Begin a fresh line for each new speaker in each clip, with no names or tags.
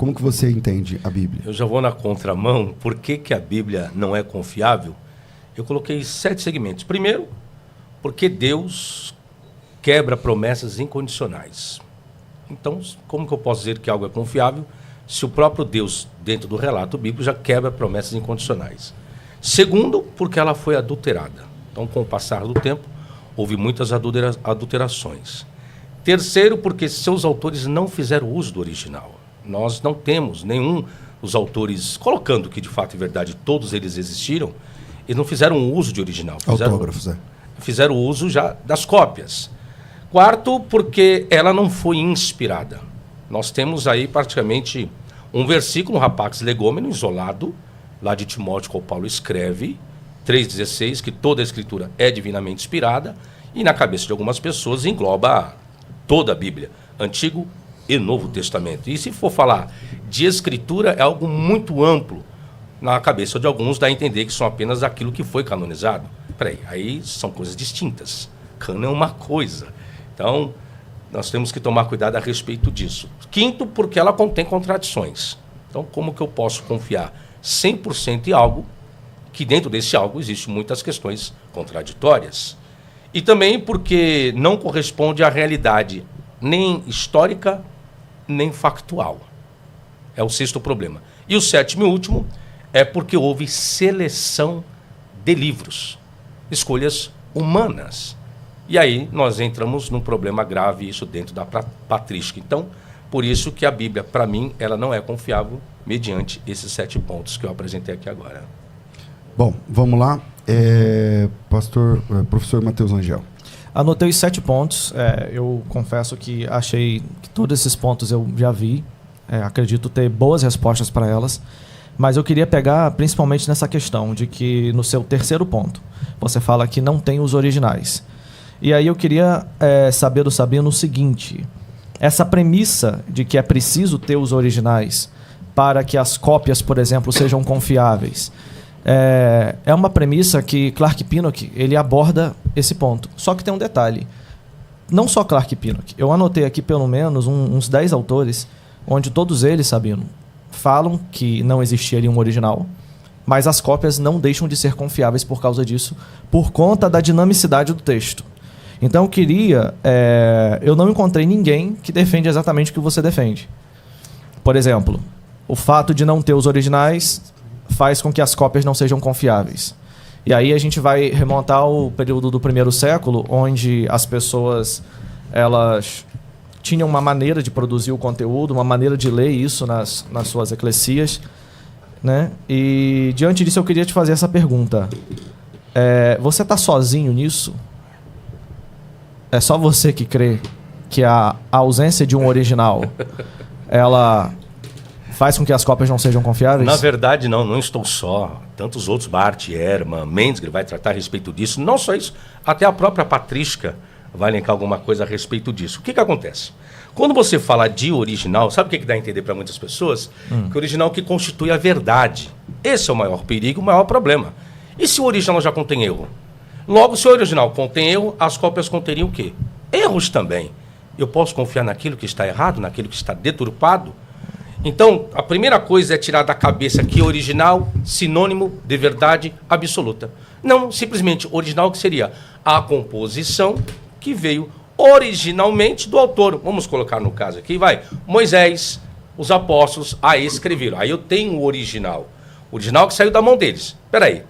Como que você entende a Bíblia?
Eu já vou na contramão. Por que a Bíblia não é confiável? Eu coloquei 7 segmentos. Primeiro, porque Deus quebra promessas incondicionais. Então, como que eu posso dizer que algo é confiável se o próprio Deus, dentro do relato bíblico, já quebra promessas incondicionais? Segundo, porque ela foi adulterada. Então, com o passar do tempo, houve muitas adulterações. Terceiro, porque seus autores não fizeram uso do original. Nós não temos nenhum dos autores, colocando que de fato e verdade todos eles existiram, eles não fizeram uso de original.
Autógrafos,
Fizeram uso já das cópias. Quarto, porque ela não foi inspirada. Nós temos aí praticamente um versículo, um rapax legômeno, isolado, lá de Timóteo, qual Paulo escreve, 3,16, que toda a escritura é divinamente inspirada, e na cabeça de algumas pessoas engloba toda a Bíblia, Antigo e Novo Testamento. E se for falar de escritura, é algo muito amplo. Na cabeça de alguns dá a entender que são apenas aquilo que foi canonizado. Peraí, aí são coisas distintas. Cano é uma coisa. Então, nós temos que tomar cuidado a respeito disso. Quinto, porque ela contém contradições. Então, como que eu posso confiar 100% em algo que dentro desse algo existem muitas questões contraditórias? E também porque não corresponde à realidade nem histórica, nem factual. É o sexto problema. E o sétimo e último é porque houve seleção de livros, escolhas humanas. E aí nós entramos num problema grave, isso dentro da patrística. Então, por isso que a Bíblia, para mim, ela não é confiável mediante esses 7 pontos que eu apresentei aqui agora.
Bom, vamos lá. Professor Matheus Angel.
Anotei os 7 pontos. Eu confesso que achei que todos esses pontos eu já vi. Acredito ter boas respostas para elas. Mas eu queria pegar principalmente nessa questão de que no seu terceiro ponto, você fala que não tem os originais. E aí eu queria saber do Sabino o seguinte: essa premissa de que é preciso ter os originais para que as cópias, por exemplo, sejam confiáveis, é uma premissa que Clark Pinnock ele aborda esse ponto. Só que tem um detalhe. Não só Clark Pinnock. Eu anotei aqui pelo menos uns 10 autores, onde todos eles, Sabino, falam que não existia ali um original, mas as cópias não deixam de ser confiáveis por causa disso, por conta da dinamicidade do texto. Então eu não encontrei ninguém que defende exatamente o que você defende. Por exemplo, o fato de não ter os originais faz com que as cópias não sejam confiáveis. E aí a gente vai remontar ao período do 1º século, onde as pessoas elas tinham uma maneira de produzir o conteúdo, uma maneira de ler isso nas suas eclesias, né? E diante disso eu queria te fazer essa pergunta. Você está sozinho nisso? É só você que crê que a ausência de um original ela faz com que as cópias não sejam confiáveis?
Na verdade, não estou só. Tantos outros, Barth, Ehrman, Menzinger vai tratar a respeito disso. Não só isso, até a própria patrística vai elencar alguma coisa a respeito disso. O que acontece? Quando você fala de original, sabe o que dá a entender para muitas pessoas? Que o original que constitui a verdade. Esse é o maior perigo, o maior problema. E se o original já contém erro? Logo, se o original contém erro, as cópias conteriam o quê? Erros também. Eu posso confiar naquilo que está errado, naquilo que está deturpado? Então, a primeira coisa é tirar da cabeça que original, sinônimo de verdade absoluta. Não, simplesmente original, que seria a composição que veio originalmente do autor. Vamos colocar no caso aqui, Moisés, os apóstolos, aí escreveram. Aí eu tenho o original. O original que saiu da mão deles. Espera aí.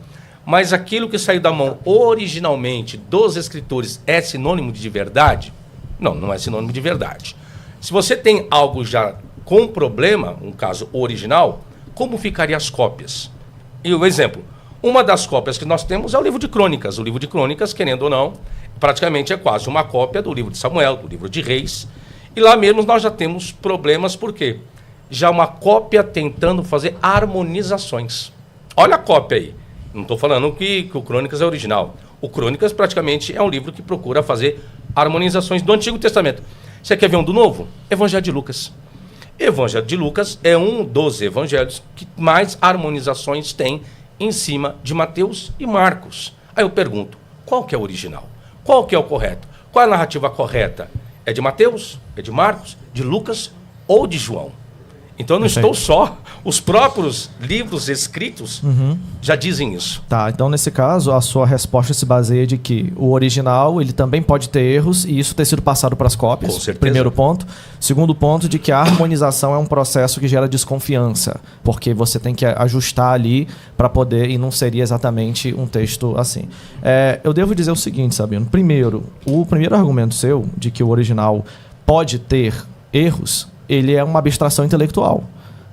Mas aquilo que saiu da mão originalmente dos escritores é sinônimo de verdade? Não, não é sinônimo de verdade. Se você tem algo já com problema, um caso original, como ficariam as cópias? E o exemplo, uma das cópias que nós temos é o livro de Crônicas. O livro de Crônicas, querendo ou não, praticamente é quase uma cópia do livro de Samuel, do livro de Reis. E lá mesmo nós já temos problemas, por quê? Já uma cópia tentando fazer harmonizações. Olha a cópia aí. Não estou falando que o Crônicas é original. O Crônicas praticamente é um livro que procura fazer harmonizações do Antigo Testamento. Você quer ver um do Novo? Evangelho de Lucas. Evangelho de Lucas é um dos evangelhos que mais harmonizações tem em cima de Mateus e Marcos. Aí eu pergunto, qual que é o original? Qual que é o correto? Qual é a narrativa correta? É de Mateus? É de Marcos? De Lucas ou de João? Então eu não
Perfeito.
estou só. Os próprios livros escritos já dizem isso.
Tá, então nesse caso a sua resposta se baseia de que o original ele também pode ter erros e isso ter sido passado para as cópias.
Com certeza.
Primeiro ponto. Segundo ponto de que a harmonização é um processo que gera desconfiança, porque você tem que ajustar ali para poder e não seria exatamente um texto assim. Eu devo dizer o seguinte, Sabino. Primeiro, o primeiro argumento seu de que o original pode ter erros, ele é uma abstração intelectual.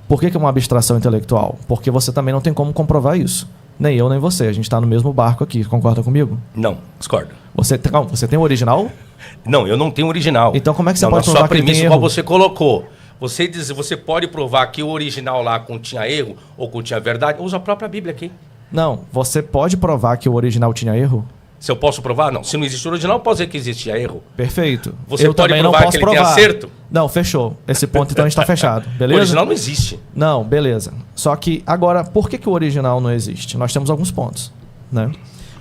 Por que é uma abstração intelectual? Porque você também não tem como comprovar isso. Nem eu, nem você. A gente está no mesmo barco aqui. Concorda comigo?
Não, discordo.
Você tem o original?
Não, eu não tenho original.
Então como é que você
não,
pode
na
provar
sua
que ele tem
premissa,
erro?
igual você colocou. Você pode provar que o original lá continha erro ou continha verdade? Usa a própria Bíblia aqui.
Não, você pode provar que o original tinha erro?
Se eu posso provar? Não. Se não existe original, eu posso dizer que existia erro.
Perfeito.
Você
eu
pode
também não
provar
posso
que ele tem
provar.
acerto?
Não, fechou. Esse ponto então a gente está fechado.
O
Beleza?
original não existe.
Não, beleza. Só que agora, por que o original não existe? Nós temos alguns pontos, né?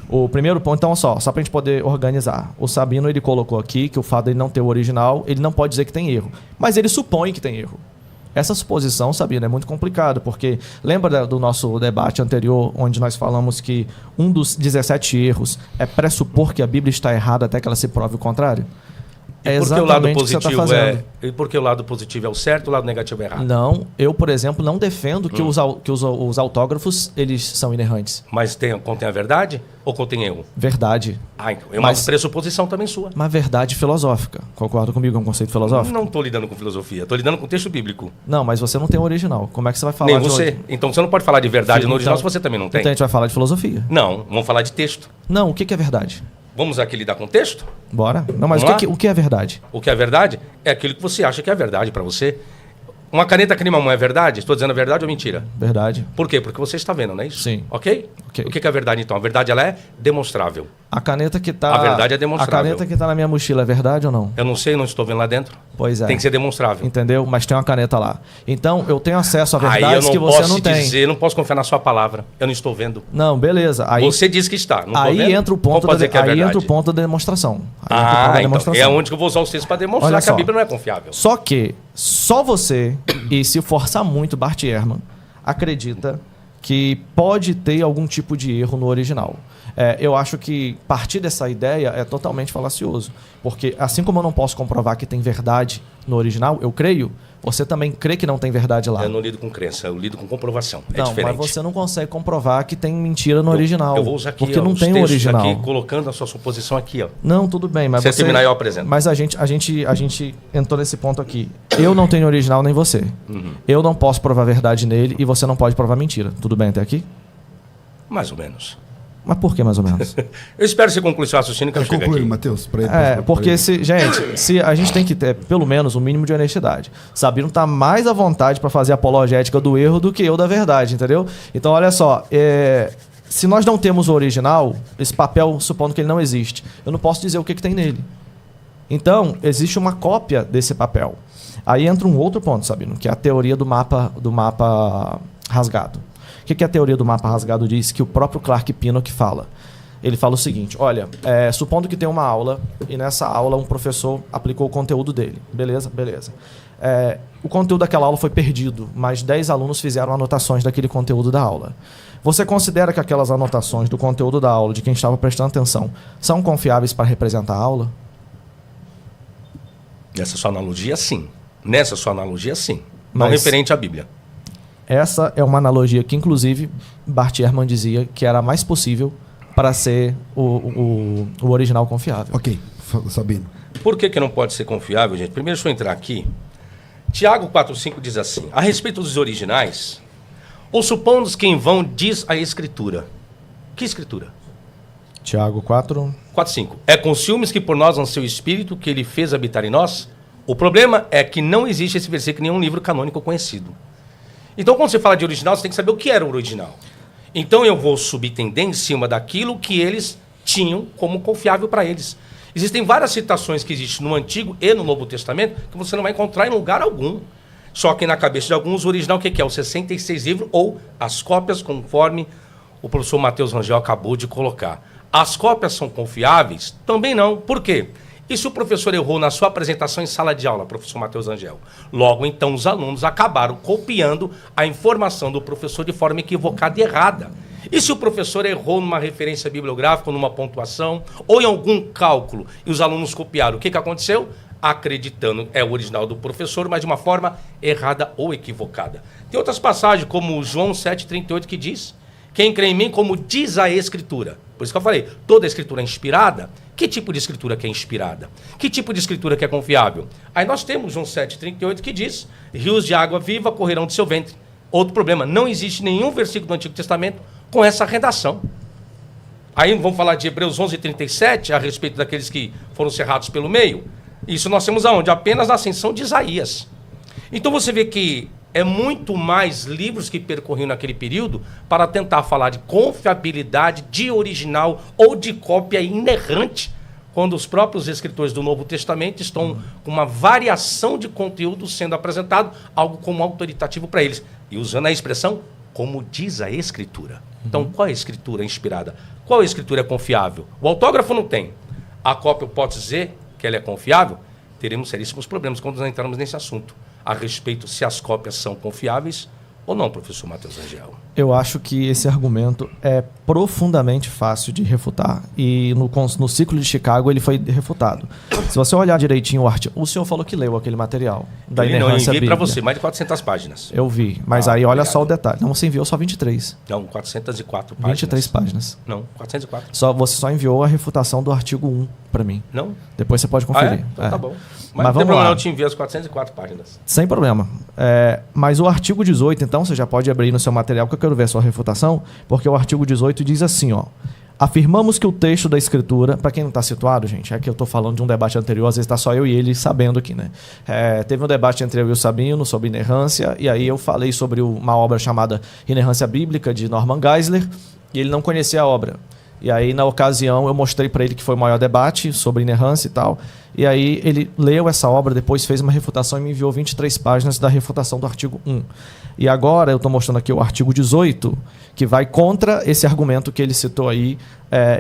O primeiro ponto, então, só pra gente poder organizar. O Sabino, ele colocou aqui que o fato de ele não ter o original, ele não pode dizer que tem erro. Mas ele supõe que tem erro. Essa suposição, Sabino, é muito complicado, porque lembra do nosso debate anterior, onde nós falamos que um dos 17 erros é pressupor que a Bíblia está errada até que ela se prove o contrário? É
Porque o lado
exatamente o que você está
positivo
fazendo.
E porque o lado positivo é o certo, o lado negativo é errado.
Não, eu, por exemplo, não defendo que os autógrafos eles são inerrantes.
Mas contém a verdade ou contém erro?
Verdade.
Ah, então é uma
Mas-
pressuposição também sua.
Uma verdade filosófica. Concorda comigo? É um conceito filosófico?
Não estou lidando com filosofia, estou lidando com texto bíblico.
Não, mas você não tem o original. Como é que você vai falar
Nem
de
você.
ori-
Então você não pode falar de verdade no original se
Então-
você também não tem.
Então a gente vai falar de filosofia.
Não, vamos falar de texto.
Não, o que é verdade?
Vamos aqui lidar com texto?
Bora? Não, mas
Vamos
o que é verdade?
O que é verdade é aquilo que você acha que é verdade para você. Uma caneta Climamon é verdade? Estou dizendo a verdade ou mentira?
Verdade.
Por quê? Porque você está vendo, não é isso?
Sim.
Ok?
Ok.
O que é a verdade então? A verdade ela é demonstrável.
A caneta que tá.
A verdade é demonstrável.
A caneta que tá na minha mochila é verdade ou não?
Eu não sei, não estou vendo lá dentro.
Pois é.
Tem que ser demonstrável.
Entendeu? Mas tem uma caneta lá. Então eu tenho acesso a
Aí eu
verdades
não
que você
posso
não
te
tem.
dizer, não posso confiar na sua palavra. Eu não estou vendo.
Não, beleza. Aí,
Você diz que está. Não tô
aí
vendo.
entra o
Como
ponto
pode
da,
dizer que é
aí
verdade?
entra o ponto da demonstração. Aí entra o ponto da
Então,
demonstração.
é onde que eu vou usar os textos para demonstrar
Olha
que a
só.
Bíblia não é confiável.
Só que só você, e se forçar muito Bart Ehrman, acredita que pode ter algum tipo de erro no original. Eu acho que partir dessa ideia é totalmente falacioso. Porque assim como eu não posso comprovar que tem verdade no original, eu creio, você também crê que não tem verdade lá.
Eu não lido com crença, eu lido com comprovação. É
Não,
diferente.
mas você não consegue comprovar que tem mentira no original.
Eu vou usar aqui
porque
ó,
não
os
tem o
textos
original.
aqui, colocando a sua suposição aqui. Ó.
Não, tudo bem, mas
Se
você...
terminar, eu apresento.
Mas a gente entrou nesse ponto aqui. Eu não tenho original nem você. Eu não posso provar verdade nele e você não pode provar mentira. Tudo bem até aqui?
Mais ou menos.
Mas por que mais ou menos?
Eu espero que você conclua seu raciocínio que eu chego
Conclui,
aqui.
Matheus. pra ele.
Porque se a gente tem que ter pelo menos um mínimo de honestidade. Sabino tá mais à vontade para fazer apologética do erro do que eu da verdade, entendeu? Então olha só, se nós não temos o original, esse papel, supondo que ele não existe, eu não posso dizer o que tem nele. Então, existe uma cópia desse papel. Aí entra um outro ponto, Sabino, que é a teoria do mapa rasgado. O que a teoria do mapa rasgado diz? Que o próprio Clark Pinnock fala. Ele fala o seguinte, olha, supondo que tem uma aula, e nessa aula um professor aplicou o conteúdo dele. Beleza? Beleza. O conteúdo daquela aula foi perdido, mas 10 alunos fizeram anotações daquele conteúdo da aula. Você considera que aquelas anotações do conteúdo da aula, de quem estava prestando atenção, são confiáveis para representar a aula?
Nessa sua analogia, sim. Nessa sua analogia, sim. Não
Mas-
referente à Bíblia.
Essa é uma analogia que, inclusive, Bart Ehrman dizia que era a mais possível para ser o original confiável.
Ok, Sabino.
Por que não pode ser confiável, gente? Primeiro, deixa eu entrar aqui. Tiago 4,5 diz assim: a respeito dos originais, ou supondo que em vão diz a Escritura. Que Escritura?
Tiago 4.
4,5. É com ciúmes que por nós anseia o Espírito que ele fez habitar em nós? O problema é que não existe esse versículo em nenhum livro canônico conhecido. Então, quando você fala de original, você tem que saber o que era o original. Então, eu vou subentender em cima daquilo que eles tinham como confiável para eles. Existem várias citações que existem no Antigo e no Novo Testamento que você não vai encontrar em lugar algum. Só que na cabeça de alguns, o original o que é? O 66 livros ou as cópias, conforme o professor Matheus Rangel acabou de colocar. As cópias são confiáveis? Também não. Por quê? E se o professor errou na sua apresentação em sala de aula, professor Matheus Angel? Logo, então, os alunos acabaram copiando a informação do professor de forma equivocada e errada. E se o professor errou numa referência bibliográfica, numa pontuação, ou em algum cálculo, e os alunos copiaram, o que aconteceu? Acreditando é o original do professor, mas de uma forma errada ou equivocada. Tem outras passagens, como João 7,38, que diz: quem crê em mim, como diz a Escritura. Por isso que eu falei, toda a Escritura é inspirada. Que tipo de Escritura que é inspirada? Que tipo de Escritura que é confiável? Aí nós temos João 7,38 que diz: rios de água viva correrão do seu ventre. Outro problema, não existe nenhum versículo do Antigo Testamento com essa redação. Aí vamos falar de Hebreus 11,37, a respeito daqueles que foram cerrados pelo meio. Isso nós temos aonde? Apenas na ascensão de Isaías. Então você vê que é muito mais livros que percorriam naquele período para tentar falar de confiabilidade, de original ou de cópia inerrante, quando os próprios escritores do Novo Testamento estão com uma variação de conteúdo sendo apresentado, algo como autoritativo para eles. E usando a expressão, como diz a Escritura. Então, qual é a Escritura inspirada? Qual é a Escritura confiável? O autógrafo não tem. A cópia eu posso dizer que ela é confiável? Teremos seríssimos problemas quando nós entrarmos nesse assunto, a respeito se as cópias são confiáveis ou não, professor Matheus Angel.
Eu acho que esse argumento é profundamente fácil de refutar. E no ciclo de Chicago ele foi refutado. Se você olhar direitinho o artigo... O senhor falou que leu aquele material da inerrância bíblica.
Eu enviei para você, mais de 400 páginas.
Eu vi, mas aí olha só o detalhe. Não, você enviou só 23.
Não, 404 páginas.
23 páginas.
Não, 404.
Você só enviou a refutação do artigo 1 para mim.
Não?
Depois você pode conferir.
Então tá bom.
Mas
não tem
vamos
problema,
lá.
eu te envio as 404 páginas.
Sem problema. Mas o artigo 18, então, você já pode abrir no seu material, porque eu quero ver a sua refutação, porque o artigo 18 diz assim, ó: afirmamos que o texto da Escritura, para quem não está situado, gente, é que eu estou falando de um debate anterior, às vezes está só eu e ele sabendo aqui, né? Teve um debate entre eu e o Sabino sobre inerrância, e aí eu falei sobre uma obra chamada Inerrância Bíblica, de Norman Geisler, e ele não conhecia a obra. E aí, na ocasião, eu mostrei para ele que foi o maior debate sobre inerrância e tal. E aí, ele leu essa obra, depois fez uma refutação e me enviou 23 páginas da refutação do artigo 1. E agora, eu estou mostrando aqui o artigo 18, que vai contra esse argumento que ele citou aí,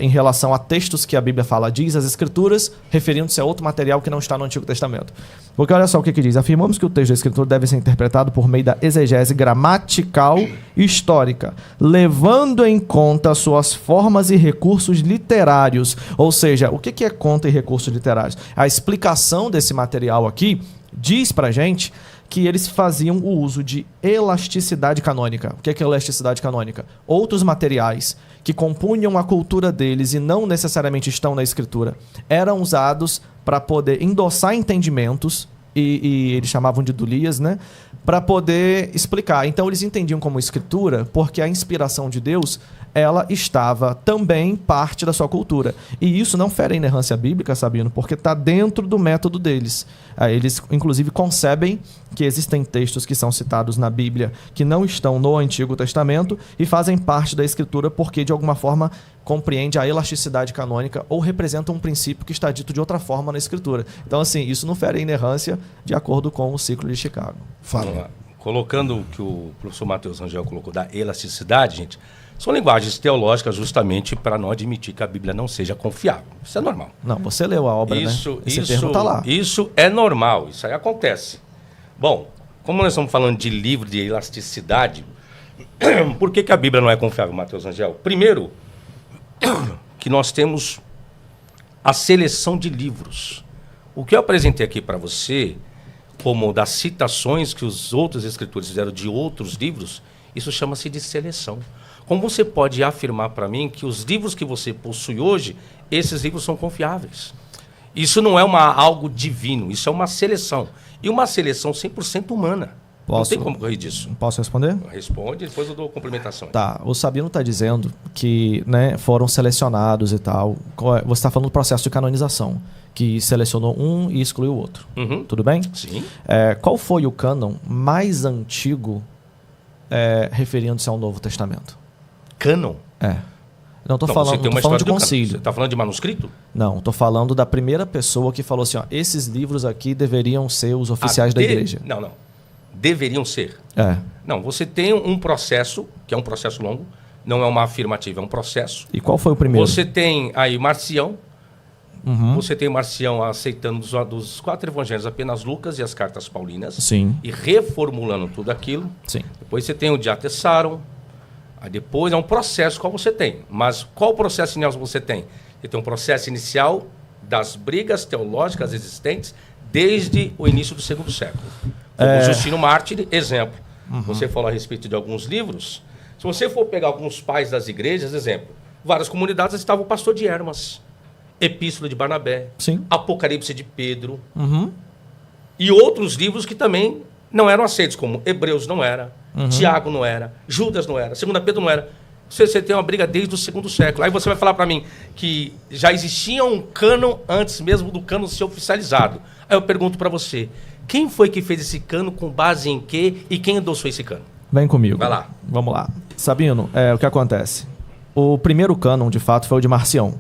em relação a textos que a Bíblia fala, diz as Escrituras, referindo-se a outro material que não está no Antigo Testamento. Porque olha só o que diz: afirmamos que o texto da Escritura deve ser interpretado por meio da exegese gramatical e histórica, levando em conta suas formas e recursos literários. Ou seja, o que é conta e recursos literários? A explicação desse material aqui diz pra gente que eles faziam o uso de elasticidade canônica. O que é elasticidade canônica? Outros materiais que compunham a cultura deles e não necessariamente estão na Escritura eram usados para poder endossar entendimentos, e eles chamavam de dulias, né? Para poder explicar. Então eles entendiam como Escritura porque a inspiração de Deus, ela estava também parte da sua cultura. E isso não fere a inerrância bíblica, Sabino, porque está dentro do método deles. Eles, inclusive, concebem que existem textos que são citados na Bíblia que não estão no Antigo Testamento e fazem parte da Escritura porque, de alguma forma, compreende a elasticidade canônica ou representa um princípio que está dito de outra forma na Escritura. Então, assim, isso não fere a inerrância de acordo com o ciclo de Chicago.
Fala.
Colocando o que o professor Matheus Angel colocou da elasticidade, gente, são linguagens teológicas justamente para não admitir que a Bíblia não seja confiável. Isso é normal.
Não, você leu a obra, né? Esse termo tá lá.
Isso é normal, isso aí acontece. Bom, como nós estamos falando de livro de elasticidade, por que a Bíblia não é confiável, Matheus Angel? Primeiro, que nós temos a seleção de livros. O que eu apresentei aqui para você, como das citações que os outros escritores fizeram de outros livros, isso chama-se de seleção. Como você pode afirmar para mim que os livros que você possui hoje, esses livros são confiáveis? Isso não é algo divino, isso é uma seleção. E uma seleção 100% humana. Não tem como correr disso.
Posso responder?
Responde, depois eu dou complementação.
Tá, o Sabino está dizendo que, né, foram selecionados e tal. Você está falando do processo de canonização, que selecionou um e excluiu o outro.
Uhum.
Tudo bem?
Sim.
Qual foi o cânon mais referindo-se ao Novo Testamento?
Cânon?
Não estou falando,
você tem
falando de concílio.
Você está falando de manuscrito?
Não, estou falando da primeira pessoa que falou assim, ó, esses livros aqui deveriam ser os oficiais da igreja.
Não. Deveriam ser. Não, você tem um processo, que é um processo longo, não é uma afirmativa, é um processo.
E qual foi o primeiro?
Você tem aí Marcião, você tem Marcião aceitando dos 4 evangelhos apenas Lucas e as cartas paulinas.
Sim.
E reformulando tudo aquilo.
Sim.
Depois você tem o de Atessaron. Aí depois é um processo qual você tem. Mas qual processo inicial você tem? Você tem um processo inicial das brigas teológicas existentes desde o início do segundo século. Como Justino Mártir, exemplo. Você falou a respeito de alguns livros. Se você for pegar alguns pais das igrejas, exemplo, várias comunidades estavam o Pastor de Hermas, Epístola de Barnabé,
Sim.
Apocalipse de Pedro, e outros livros que também não eram aceitos, como Hebreus não era, Tiago não era, Judas não era, 2 Pedro não era. Você tem uma briga desde o segundo século. Aí você vai falar para mim que já existia um cânon antes mesmo do cânon ser oficializado. Aí eu pergunto para você, quem foi que fez esse cânon, com base em quê, e quem endossou esse cânon?
Vem comigo.
Vai lá.
Vamos lá. Sabino, o que acontece? O primeiro cânon, de fato, foi o de Marcião.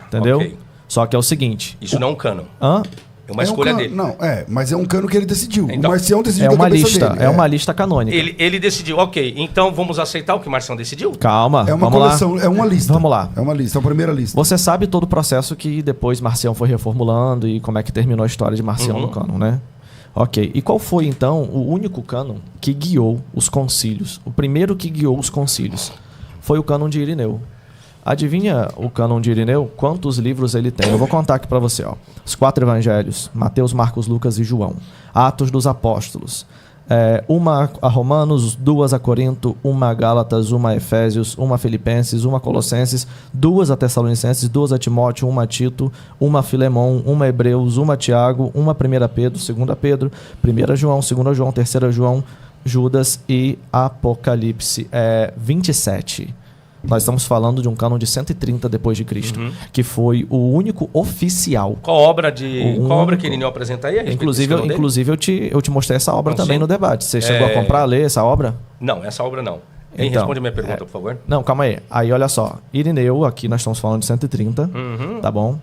Entendeu?
Ok.
Só que é o seguinte...
Isso não é um cânon.
Hã?
É uma escolha dele.
Não, mas é um cano que ele decidiu.
Então,
o Marcião decidiu
É
da
uma
cabeça
lista,
dele.
é uma lista canônica.
Ele decidiu, ok, então vamos aceitar o que Marcião decidiu?
Calma,
É uma
vamos
coleção,
lá.
é uma lista.
Vamos lá.
É uma lista, é a primeira lista.
Você sabe todo o processo que depois Marcião foi reformulando e como é que terminou a história de Marcião no cânon, né? Ok. E qual foi, então, o único cânon que guiou os concílios? O primeiro que guiou os concílios foi o cânon de Irineu. Adivinha o cânon de Irineu? Quantos livros ele tem? Eu vou contar aqui para você. Ó. Os 4 evangelhos, Mateus, Marcos, Lucas e João. Atos dos Apóstolos. Uma a Romanos, 2 a Corinto, 1 a Gálatas, 1 a Efésios, 1 a Filipenses, 1 a Colossenses, 2 a Tessalonicenses, 2 a Timóteo, 1 a Tito, 1 a Filemão, 1 a Hebreus, 1 a Tiago, 1 a 1 Pedro, 2 Pedro, 1 João, 2 João, 3 João, Judas e Apocalipse. 27. Nós estamos falando de um cânon de 130 depois de Cristo, que foi o único oficial.
Qual obra que Irineu apresenta aí?
Inclusive eu te mostrei essa obra também no debate. Você chegou a comprar, ler essa obra?
Não, essa obra não.
Então,
responde a minha pergunta, por favor.
Não, calma aí. Aí, olha só. Irineu, aqui nós estamos falando de 130, tá bom?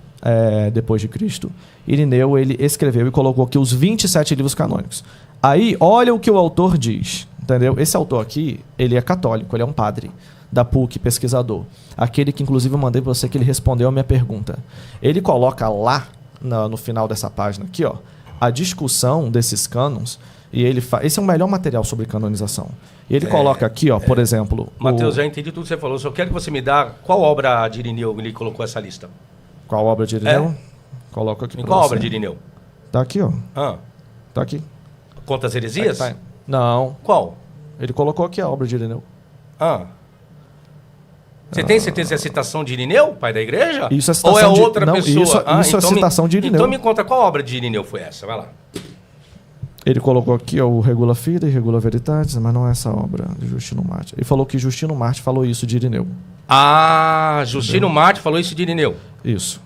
Depois de Cristo. Irineu, ele escreveu e colocou aqui os 27 livros canônicos. Aí, olha o que o autor diz, entendeu? Esse autor aqui, ele é católico, ele é um padre da PUC, pesquisador. Aquele que, inclusive, eu mandei para você que ele respondeu a minha pergunta. Ele coloca lá, no final dessa página aqui, ó, a discussão desses cânons, e ele esse é o melhor material sobre canonização. E ele coloca aqui, ó, por exemplo...
Matheus, já entendi tudo que você falou, só quero que você me dá qual obra de Irineu ele colocou essa lista.
Qual obra de Irineu? Coloco aqui para você.
Qual obra de Irineu?
Tá aqui, ó. Tá aqui.
Contra as heresias?
Tá. Não.
Qual?
Ele colocou aqui a obra de Irineu.
Você tem certeza que é a citação de Irineu, pai da igreja?
Isso é citação
ou é outra pessoa?
Isso é citação de Irineu.
Então me conta qual obra de Irineu foi essa, vai lá.
Ele colocou aqui, ó, o Regula Fide, Regula Veritatis, mas não é essa obra de Justino Mártir. Ele falou que Justino Mártir falou isso de Irineu.
Justino Mártir falou isso de Irineu.
Isso.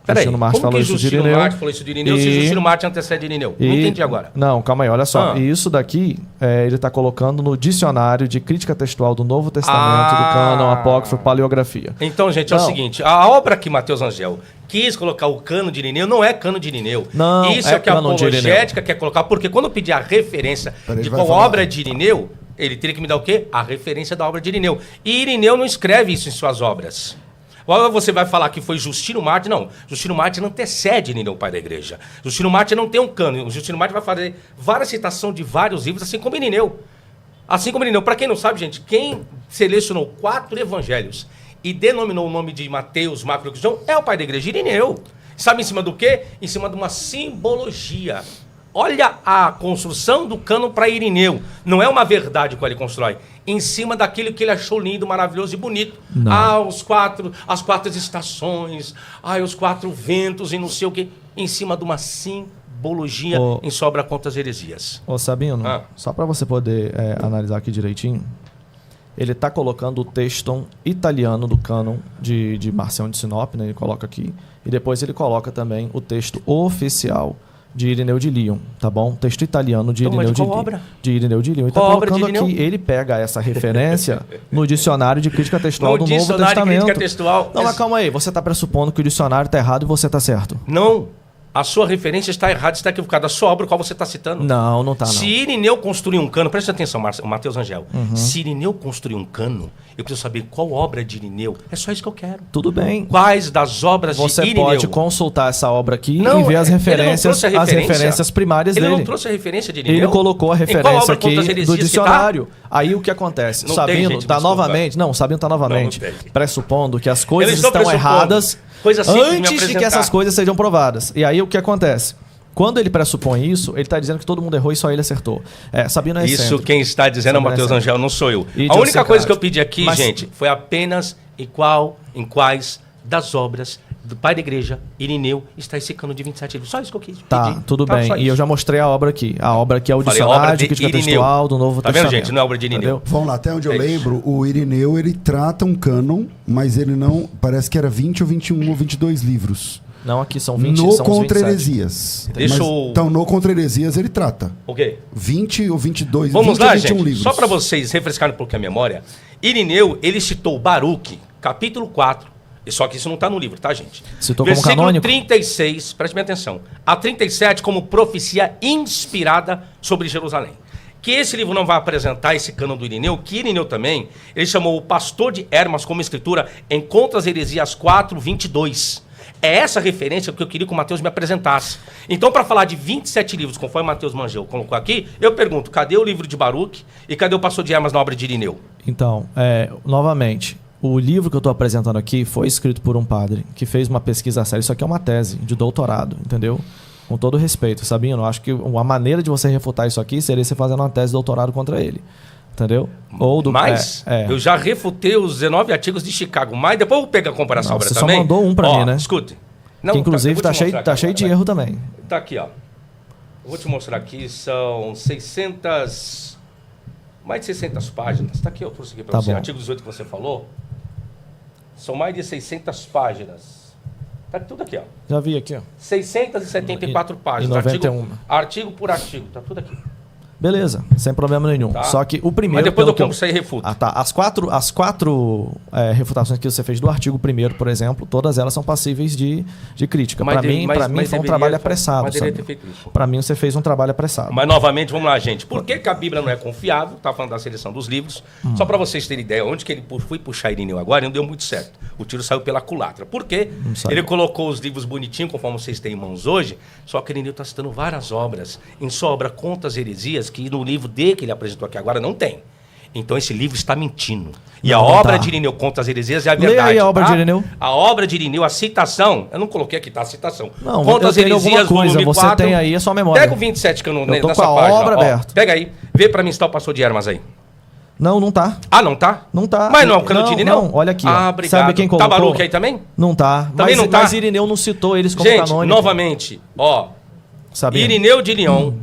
Peraí,
Justino Mártir falou isso de Irineu.
Justino Mártir falou isso de Irineu se Justino Mártir antecede Irineu? Não entendi agora.
Não, calma aí, olha só. E isso daqui, ele está colocando no dicionário de crítica textual do Novo Testamento, do cânon, apócrifo, paleografia.
Então, gente, é o seguinte, a obra que Matheus Angel quis colocar o cano de Irineu não é cano de Irineu.
Não,
isso é o que a apologética quer colocar, porque quando eu pedir a referência de qual obra é de Irineu, ele teria que me dar o quê? A referência da obra de Irineu. E Irineu não escreve isso em suas obras. Ou você vai falar que foi Justino Mártir? Não, Justino Mártir não antecede Irineu, pai da igreja. Justino Mártir não tem um cano. O Justino Mártir vai fazer várias citações de vários livros, assim como Irineu. Assim como Irineu. Para quem não sabe, gente, quem selecionou 4 evangelhos e denominou o nome de Mateus, Marcos, Lucas e João é o pai da igreja, Irineu. Sabe em cima do quê? Em cima de uma simbologia. Olha a construção do cânon para Irineu. Não é uma verdade que ele constrói. Em cima daquilo que ele achou lindo, maravilhoso e bonito. As 4 estações, os 4 ventos e não sei o quê. Em cima de uma simbologia em sobra contra as heresias.
Sabino, só para você poder analisar aqui direitinho, ele está colocando o texto italiano do cânon de Marcião de Sinop, né? Ele coloca aqui. E depois ele coloca também o texto oficial de Irineu de Lyon, tá bom? Texto italiano de Irineu de Lyon. De Irineu de Lyon. Ele está colocando aqui, ele pega essa referência no dicionário de crítica textual do Novo Testamento.
Crítica textual.
Não, mas calma aí, você está pressupondo que o dicionário está errado e você está certo.
Não. A sua referência está errada, está equivocada. A sua obra, qual você está citando?
Não tá, não.
Se Irineu construiu um cano, presta atenção, Matheus Angel. Se Irineu construiu um cano, eu preciso saber qual obra de Irineu. É só isso que eu quero.
Tudo bem.
Quais das obras de
Você
Irineu?
pode consultar essa obra aqui
Não,
e ver as
ele não
referências,
trouxe a
as
referência.
referências primárias
Ele
dele.
não trouxe a referência de Irineu?
Ele colocou a
Em qual
referência
obra,
aqui
quantas heresias
do
que tá?
dicionário. Aí o que acontece?
Não tem,
Sabino
gente,
está
desculpa.
novamente,
Não tem.
pressupondo que as coisas
estou
estão
pressupondo.
erradas
Coisa simples de me
antes de que
apresentar.
essas coisas sejam provadas. E aí o que acontece? Quando ele pressupõe isso, ele está dizendo que todo mundo errou e só ele acertou. Sabino é
Isso
excêntrico.
quem está dizendo é o
Sabino é
Matheus
excêntrico.
Angel, não sou eu. A única
Idiosincrático.
coisa que eu pedi aqui,
Mas-
gente, foi apenas em quais das obras do pai da igreja, Irineu, está esse cano de 27 livros. Só isso que eu quis
Tá,
pedir.
tudo
Tá,
bem.
só
E eu
isso.
já mostrei a obra aqui. A obra aqui é o
Falei,
dicionário
obra
de
de
crítica
Irineu.
textual do Novo
Tá vendo,
Testamento.
gente? Não é obra de Irineu.
Entendeu?
Vamos lá, até onde eu
É isso.
lembro, o Irineu, ele trata um cânon, mas ele não... Parece que era 20 ou 21 ou 22 livros.
Não, aqui são 20,
No
são os
Contra
27.
Heresias.
Deixa
Mas,
eu-
Então, no Contra Heresias ele trata.
Ok.
20 ou 22,
Vamos
20 ou
lá,
21
gente.
livros.
Só para vocês refrescarem um pouco a memória. Irineu, ele citou Baruque, capítulo 4. Só que isso não está no livro, tá, gente?
Citou como
Versículo
canônico?
36, preste bem atenção. A 37 como profecia inspirada sobre Jerusalém. Que esse livro não vai apresentar esse cano do Irineu, que Irineu também, ele chamou o pastor de Hermas como escritura em Contra as Heresias 4, 22. É essa referência que eu queria que o Mateus me apresentasse. Então, para falar de 27 livros, conforme o Mateus Mangel colocou aqui, eu pergunto, cadê o livro de Baruque e cadê o pastor de Hermas na obra de Irineu?
Então, novamente, o livro que eu estou apresentando aqui foi escrito por um padre que fez uma pesquisa séria. Isso aqui é uma tese de doutorado, entendeu? Com todo respeito, Sabino, eu acho que a maneira de você refutar isso aqui seria você fazendo uma tese de doutorado contra ele. Entendeu?
Mas eu já refutei os 19 artigos de Chicago, mas depois eu vou pegar comparar essa
Não,
obra
você só
também.
mandou um pra
Ó,
mim, né?
Escute.
Que inclusive
eu vou
tá
te
cheio,
mostrar
tá
aqui
cheio de
agora,
erro também.
Tá aqui, ó. Eu vou te mostrar aqui, são 600... Mais de 600 páginas. Tá aqui, eu trouxe aqui pra
Tá
você.
bom.
Artigo 18 que você falou. São mais de 600 páginas. Tá tudo aqui, ó.
Já vi aqui, ó.
674 páginas.
e 91.
Artigo por artigo. Tá tudo aqui.
Beleza, sem problema nenhum.
Tá.
Só que o primeiro...
Mas depois
pelo
eu
que
compro isso aí e refuto.
Ah, tá. As quatro refutações que você fez do artigo 1º, por exemplo, todas elas são passíveis de crítica. Para mim, foi um
deveria-
trabalho apressado.
Mas deveria
Sabe?
ter feito isso.
Para mim, você fez um trabalho apressado.
Mas, novamente, vamos lá, gente. Por que a Bíblia não é confiável? Tá falando da seleção dos livros. Só para vocês terem ideia, onde que ele foi puxar Irineu agora, e não deu muito certo. O tiro saiu pela culatra. Por quê?
saiu.
Ele colocou os livros bonitinhos, conforme vocês têm em mãos hoje, só que Irineu está citando várias obras. Em sua obra Contra as Heresias, que no livro dele, que ele apresentou aqui agora, não tem. Então esse livro está mentindo. E
Não,
a
não
obra
tá.
de Irineu Contra as Heresias é a
Leia
verdade.
aí a obra
tá?
de Irineu.
A obra de Irineu, a citação, eu não coloquei aqui, tá? A citação.
Não,
Contra
eu
as
tenho alguma
Heresias,
coisa,
volume
você
4.
tem aí a sua memória.
Pega o 27 que eu não
Eu tô
nessa
com a
página,
obra
ó.
aberta.
Pega aí. Vê pra mim se tá o pastor de Hermas aí.
Não tá.
Ah, não tá?
Não tá.
Mas não é o cano de Irineu?
Não, olha aqui.
Ah,
ó.
obrigado.
Sabe quem colocou?
Tá Baruque aí também?
Não tá.
Também não tá?
Mas Irineu não citou eles como
Gente,
canônico.
novamente, ó.
Sabino.
Irineu de Lyon,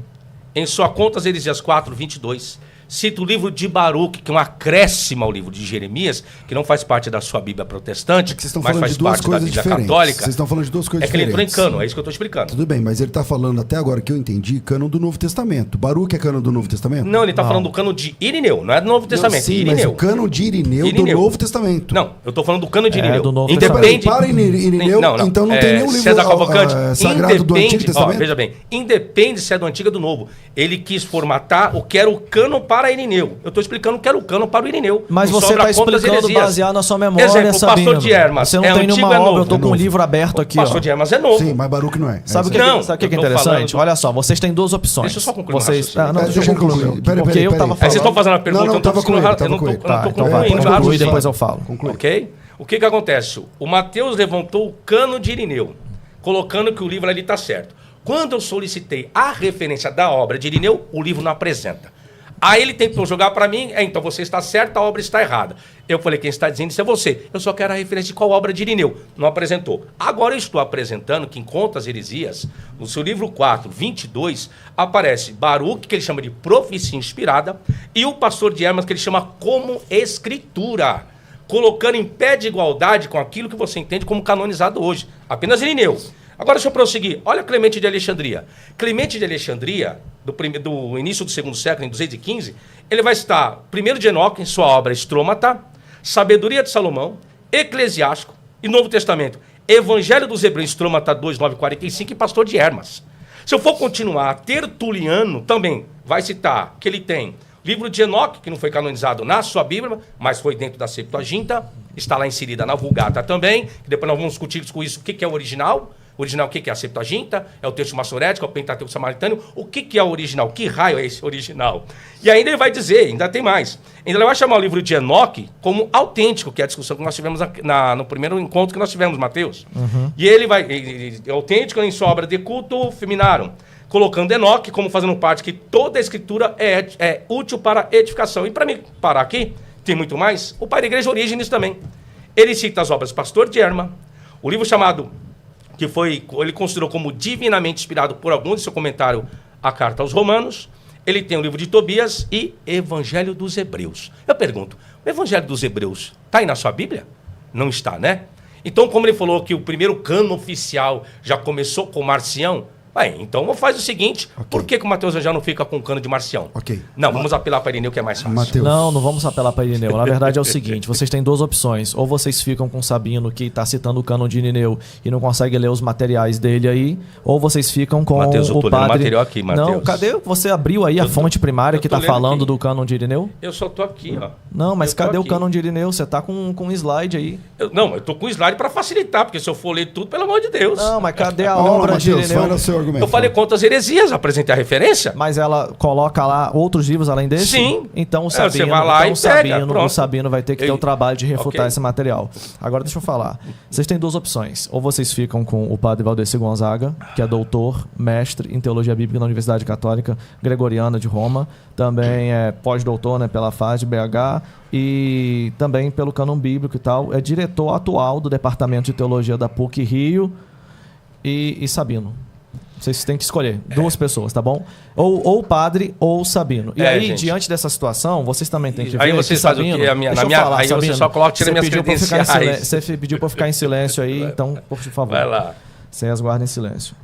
em sua Contas Heresias 4, 22, cita o livro de Baruque, que é um acréscimo ao livro de Jeremias, que não faz parte da sua Bíblia protestante,
Vocês estão
mas
falando
faz
de duas
parte da
coisas
Bíblia
diferentes.
católica.
Vocês estão falando de duas coisas
É que ele entrou em
diferentes.
cano, é isso que eu tô explicando.
Tudo bem, mas ele tá falando até agora que eu entendi, cânon do Novo Testamento. Baruque é cânon do Novo Testamento?
Não, ele tá falando do cano de Irineu, não é do Novo Testamento,
sim,
Irineu.
mas o cânon de Irineu,
Irineu.
do Novo Testamento.
Não, eu tô falando do cano de
É,
Irineu.
do Novo
Independe...
Para Irineu, então não tem nenhum livro
César Cavalcante,
sagrado do Antigo
ó,
Testamento?
veja bem, independe se é do Antigo ou do Novo. Ele quis formatar o que era o cano para Irineu. Eu estou explicando o que era o cano para o Irineu.
Mas
E
você
sobra
está
contra as
explicando
heresias.
baseado na sua memória,
Exemplo, o
Sabino.
pastor de Hermas
Você não
é
tem
antigo,
nenhuma
é
obra,
novo.
eu tô
É
com um
novo.
livro aberto aqui,
O pastor
ó.
de Hermas é novo.
Sim, mas Baruque não é.
Sabe o
É
que,
isso aí.
Não,
sabe o que é
eu tô
interessante?
falando-
Olha só, vocês têm duas opções.
Deixa eu só concluir meu
vocês...
raciocínio.
Ah, não,
Deixa
deixa eu
eu concluir.
concluir.
Peraí,
Porque eu
peraí,
tava
peraí.
Aí vocês estão
falando...
fazendo uma pergunta
Não,
que eu
tava com ele,
eu
tava
não
com
tô
ele.
Tá, então vai,
concluindo.
conclui,
raciocínio.
depois eu falo.
Conclui.
Ok? O que acontece? O Mateus levantou o cano de Irineu, colocando que o livro ali está certo. Quando eu solicitei a referência da obra de Irineu, o livro não apresenta. Aí ele tentou jogar para mim, então você está certo, a obra está errada. Eu falei, quem está dizendo isso é você. Eu só quero a referência de qual obra de Irineu. Não apresentou. Agora eu estou apresentando que em Contra as Heresias, no seu livro 4, 22, aparece Baruque, que ele chama de profecia inspirada, e o pastor de Hermas, que ele chama como escritura, colocando em pé de igualdade com aquilo que você entende como canonizado hoje. Apenas Irineu. Agora deixa eu prosseguir. Olha Clemente de Alexandria. Clemente de Alexandria, do início do segundo século, em 215, ele vai citar primeiro de Enoque, em sua obra Estrômata, Sabedoria de Salomão, Eclesiástico e Novo Testamento. Evangelho dos Hebreus, Trômata 2, 9, 45 e Pastor de Hermas. Se eu for continuar, Tertuliano também vai citar que ele tem livro de Enoque, que não foi canonizado na sua Bíblia, mas foi dentro da Septuaginta, está lá inserida na Vulgata também, que depois nós vamos discutir com isso, o que é o original. O original, o que é a Septuaginta? É o texto massorético, é o Pentateuco Samaritano. O que é o original? Que raio é esse original? E ainda ele vai dizer, ainda tem mais. Ainda ele vai chamar o livro de Enoque como autêntico, que é a discussão que nós tivemos no primeiro encontro que nós tivemos, Mateus. E ele é autêntico em sua obra de culto feminarum, colocando Enoque como fazendo parte que toda a escritura é útil para edificação. E para mim parar aqui, tem muito mais, o pai da igreja Orígenes também. Ele cita as obras do Pastor de Herma, o livro chamado, que ele considerou como divinamente inspirado por alguns de seu comentário, a Carta aos Romanos. Ele tem o livro de Tobias e Evangelho dos Hebreus. Eu pergunto, o Evangelho dos Hebreus está aí na sua Bíblia? Não está, né? Então, como ele falou que o primeiro cano oficial já começou com Marcião, então faz o seguinte, por que o Mateus já não fica com o cano de Marcião? Não, vamos apelar para Irineu, que é mais fácil.
Mateus.
Não vamos apelar para Irineu. Na verdade é o seguinte, vocês têm duas opções. Ou vocês ficam com Sabino, que está citando o cânon de Irineu e não conseguem ler os materiais dele aí, ou vocês ficam com
Mateus,
o padre...
material aqui, Mateus.
Não, cadê? Você abriu aí a fonte primária que está falando do cânon de Irineu?
Eu só tô aqui, ó.
Não, mas cadê o cânon de Irineu? Você tá com um slide aí.
Eu tô com slide para facilitar, porque se eu for ler tudo, pelo amor de Deus.
Não, mas cadê a obra de Irineu?
Fala seu argumento.
Eu falei quantas heresias, apresentei a referência.
Mas ela coloca lá outros livros além desse?
Sim.
Então o Sabino,
você vai lá e pega,
o Sabino vai ter que ter o trabalho de refutar
Ok.
esse material. Agora deixa eu falar. Vocês têm duas opções. Ou vocês ficam com o padre Valdeci Gonzaga, que é doutor, mestre em teologia bíblica na Universidade Católica Gregoriana de Roma. Também é pós-doutor, né, pela FAS de BH. E também pelo cânon bíblico e tal. É diretor atual do Departamento de Teologia da PUC Rio e Sabino. Vocês têm que escolher duas pessoas, tá bom? Ou o padre ou o Sabino. E aí,
gente,
diante dessa situação, vocês também têm que ver
aí vocês
que
fazem o
Sabino...
quê? Aí você só coloca, tira minhas credenciais.
Você pediu para ficar em silêncio aí, então, por favor.
Vai lá.
Vocês guardem silêncio.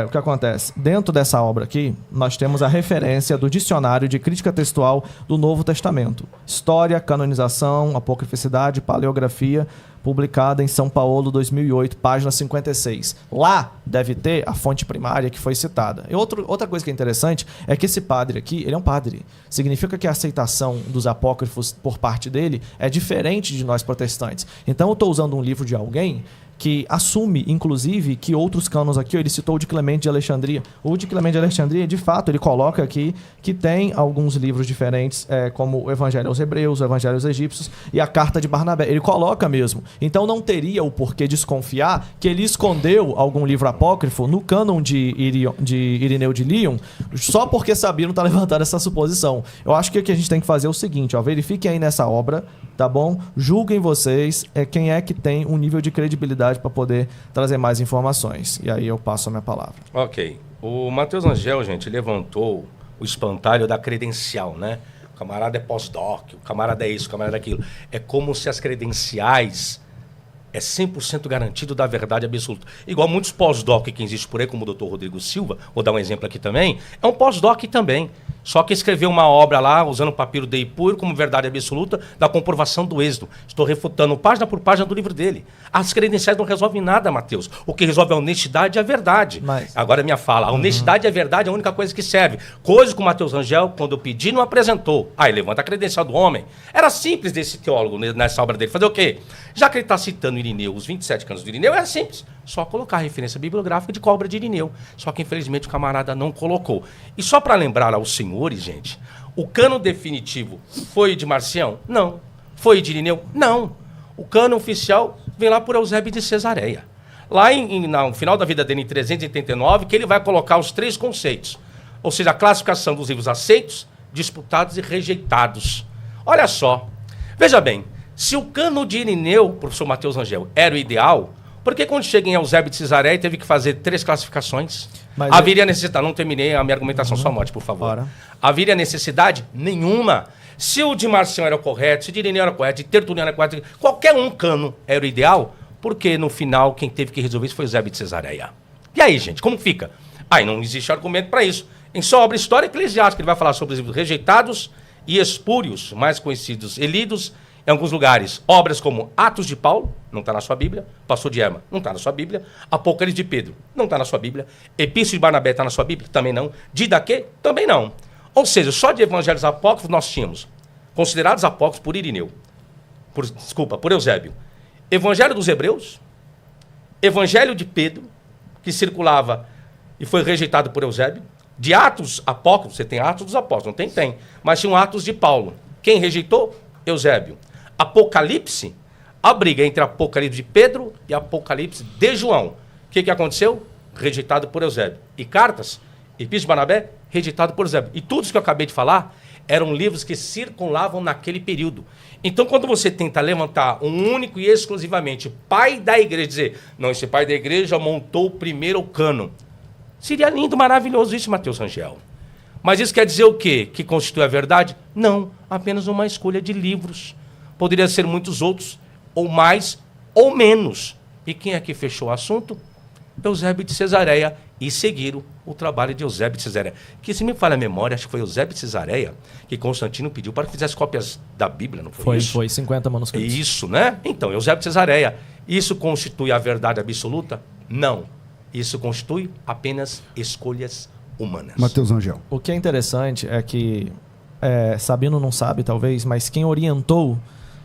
O que acontece? Dentro dessa obra aqui, nós temos a referência do Dicionário de Crítica Textual do Novo Testamento. História, canonização, apocrificidade, paleografia, publicada em São Paulo, 2008, página 56. Lá deve ter a fonte primária que foi citada. E outra coisa que é interessante é que esse padre aqui, ele é um padre. Significa que a aceitação dos apócrifos por parte dele é diferente de nós protestantes. Então eu estou usando um livro de alguém que assume, inclusive, que outros cânones aqui, ele citou o de Clemente de Alexandria. O de Clemente de Alexandria, de fato, ele coloca aqui que tem alguns livros diferentes, como o Evangelho aos Hebreus, o Evangelho aos Egípcios e a Carta de Barnabé. Ele coloca mesmo. Então não teria o porquê desconfiar que ele escondeu algum livro apócrifo no cânon de Irineu de Lyon, só porque Sabino está levantando essa suposição. Eu acho que o que a gente tem que fazer é o seguinte, verifiquem aí nessa obra, tá bom? Julguem vocês quem é que tem um nível de credibilidade para poder trazer mais informações. E aí eu passo a minha palavra.
Ok. O Mateus Angel, gente, levantou o espantalho da credencial, né? O camarada é pós-doc, o camarada é isso, o camarada é aquilo. É como se as credenciais é 100% garantido da verdade absoluta. Igual muitos pós-doc que existem por aí, como o Dr. Rodrigo Silva, vou dar um exemplo aqui também, é um pós-doc também. Só que escreveu uma obra lá, usando o papiro de Ipur como verdade absoluta da comprovação do êxodo. Estou refutando página por página do livro dele. As credenciais não resolvem nada, Mateus. O que resolve é a honestidade e a verdade. Agora é minha fala. A honestidade e a verdade é a única coisa que serve. Coisa que o Mateus Angel, quando eu pedi, não apresentou. Aí levanta a credencial do homem. Era simples desse teólogo nessa obra dele. Fazer o quê? Já que ele está citando Irineu, os 27 canos do Irineu, era simples. Só colocar a referência bibliográfica de qual obra de Irineu. Só que, infelizmente, o camarada não colocou. E só para lembrar aos senhores, gente, o cano definitivo foi de Marcião? Não. Foi de Irineu? Não. O cano oficial vem lá por Eusébio de Cesareia. Lá no final da vida dele, em 389, que ele vai colocar os 3 conceitos. Ou seja, a classificação dos livros aceitos, disputados e rejeitados. Olha só. Veja bem, se o cano de Irineu, professor Mateus Angel, era o ideal, por que quando chega em Eusébio de Cesareia teve que fazer 3 classificações?
Mas
haveria necessidade... Não terminei a minha argumentação, só mote, por favor.
Bora.
Haveria necessidade? Nenhuma. Se o de Marcião era o correto, se o de Irineu era o correto, se o de Tertuliano era o correto, qualquer um cano era o ideal, porque no final quem teve que resolver isso foi Eusébio de Cesareia. E aí, gente, como fica? Aí não existe argumento para isso. Em sua obra História Eclesiástica, ele vai falar sobre os livros rejeitados e espúrios, mais conhecidos, elidos em alguns lugares, obras como Atos de Paulo, não está na sua Bíblia, Pastor de Erma, não está na sua Bíblia, Apocalipse de Pedro, não está na sua Bíblia, Epístola de Barnabé está na sua Bíblia, também não, Didaquê, também não. Ou seja, só de evangelhos apócrifos nós tínhamos, considerados apócrifos por Irineu, por Eusébio, Evangelho dos Hebreus, Evangelho de Pedro, que circulava e foi rejeitado por Eusébio, de Atos apócrifos, você tem Atos dos Apóstolos, não tem? Tem, mas tinha um Atos de Paulo. Quem rejeitou? Eusébio. Apocalipse, a briga entre Apocalipse de Pedro e Apocalipse de João. O que aconteceu? Rejeitado por Eusébio. E cartas, Epístola de Barnabé, rejeitado por Eusébio. E tudo isso que eu acabei de falar eram livros que circulavam naquele período. Então, quando você tenta levantar um único e exclusivamente pai da igreja, dizer, não, esse pai da igreja montou o primeiro cânon. Seria lindo, maravilhoso isso, Matheus Rangel. Mas isso quer dizer o quê? Que constitui a verdade? Não, apenas uma escolha de livros. Poderia ser muitos outros, ou mais, ou menos. E quem é que fechou o assunto? Eusébio de Cesareia. E seguiram o trabalho de Eusébio de Cesareia. Que, se me falha a memória, acho que foi Eusébio de Cesareia que Constantino pediu para que fizesse cópias da Bíblia, não foi isso?
Foi 50 manuscritos.
Isso, né? Então, Eusébio de Cesareia. Isso constitui a verdade absoluta? Não. Isso constitui apenas escolhas humanas.
Matheus Rangel.
O que é interessante é que, Sabino não sabe talvez, mas quem orientou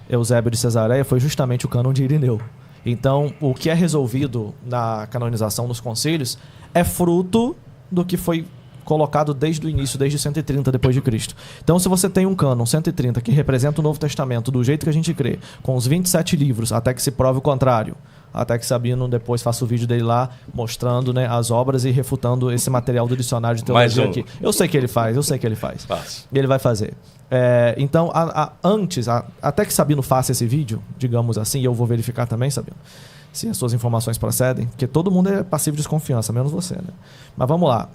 Eusébio de Cesareia foi justamente o cânon de Irineu. Então, o que é resolvido na canonização nos concílios é fruto do que foi colocado desde o início, desde 130 depois de Cristo. Então, se você tem um cânon 130 que representa o Novo Testamento do jeito que a gente crê, com os 27 livros, até que se prove o contrário, até que Sabino depois faça o vídeo dele lá, mostrando, né, as obras e refutando esse material do dicionário de teologia aqui. Eu sei que ele faz. E ele vai fazer. Então, até que Sabino faça esse vídeo, digamos assim, e eu vou verificar também, Sabino, se as suas informações procedem, porque todo mundo é passivo de desconfiança, menos você, né? Mas vamos lá.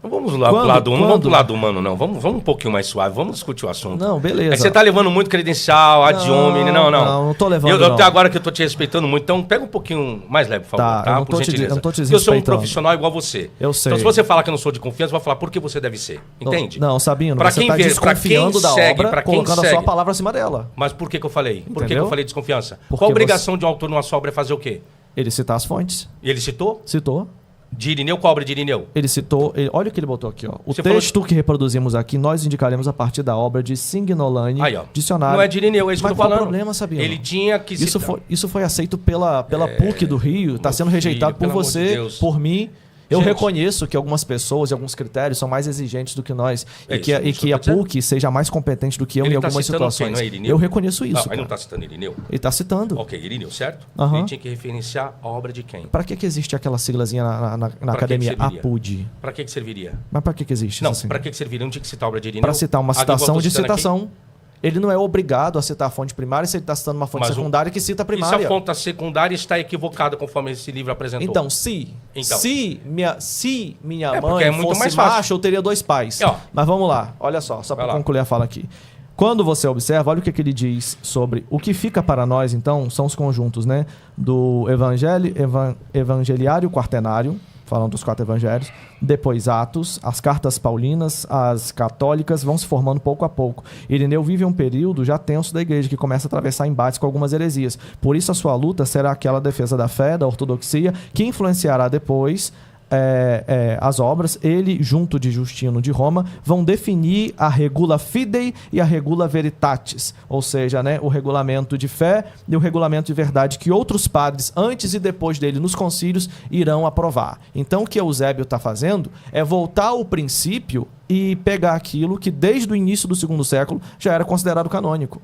Vamos lá pro lado humano, vamos pro lado humano, não. Vamos um pouquinho mais suave, vamos discutir o assunto.
Não, beleza.
Você tá levando muito credencial, ad hominem, não
tô levando,
até agora que eu tô te respeitando muito, então pega um pouquinho mais leve, por favor, tá?
Eu não tô te desrespeitando.
Eu sou um profissional igual você.
Eu sei.
Então se você falar que eu não sou de confiança, eu vou falar por que você deve ser, entende?
Não, Sabino,
pra
você
quem
tá desconfiando da
segue,
obra, colocando a sua palavra acima dela.
Mas por que eu falei?
Entendeu?
Por que eu falei desconfiança?
Porque
qual a obrigação de um autor numa sua obra é fazer o quê?
Ele citar as fontes.
E ele citou?
Citou.
De Irineu, qual obra de Irineu?
Ele citou, olha o que ele botou aqui, ó. O texto que reproduzimos aqui, nós indicaremos a partir da obra de Signolani, dicionário.
Não é de Irineu, é isso que eu tô falando.
Qual o problema, Sabino?
Ele tinha que citar.
Isso foi aceito pela PUC do Rio, está sendo rejeitado por você, por mim. Eu reconheço que algumas pessoas e alguns critérios são mais exigentes do que nós e que a PUC seja mais competente do que eu em algumas situações. Eu reconheço isso.
Ele não está citando Irineu?
Ele está citando.
Ok, Irineu, certo? Ele tinha que referenciar a obra de quem?
Para que existe aquela siglazinha na academia? APUD.
Para que serviria?
Mas para que existe?
Não, para que serviria? Não tinha que citar a obra de Irineu?
Para citar uma citação de citação. Ele não é obrigado a citar a fonte primária se ele está citando uma fonte secundária que cita a primária.
E se a fonte secundária está equivocada conforme esse livro apresentou?
Então, se minha mãe fosse macho, eu teria 2 pais. Mas vamos lá, olha só para concluir a fala aqui. Quando você observa, olha o que ele diz sobre o que fica para nós, então, são os conjuntos, né, do Evangeliário Quartenário, falando dos 4 evangelhos, depois Atos, as cartas paulinas, as católicas vão se formando pouco a pouco. Irineu vive um período já tenso da igreja, que começa a atravessar embates com algumas heresias. Por isso a sua luta será aquela defesa da fé, da ortodoxia, que influenciará depois as obras. Ele, junto de Justino de Roma, vão definir a regula fidei e a regula veritatis, ou seja, né, o regulamento de fé e o regulamento de verdade que outros padres, antes e depois dele, nos concílios, irão aprovar. Então, o que Eusébio está fazendo é voltar ao princípio e pegar aquilo que, desde o início do 2º século, já era considerado canônico.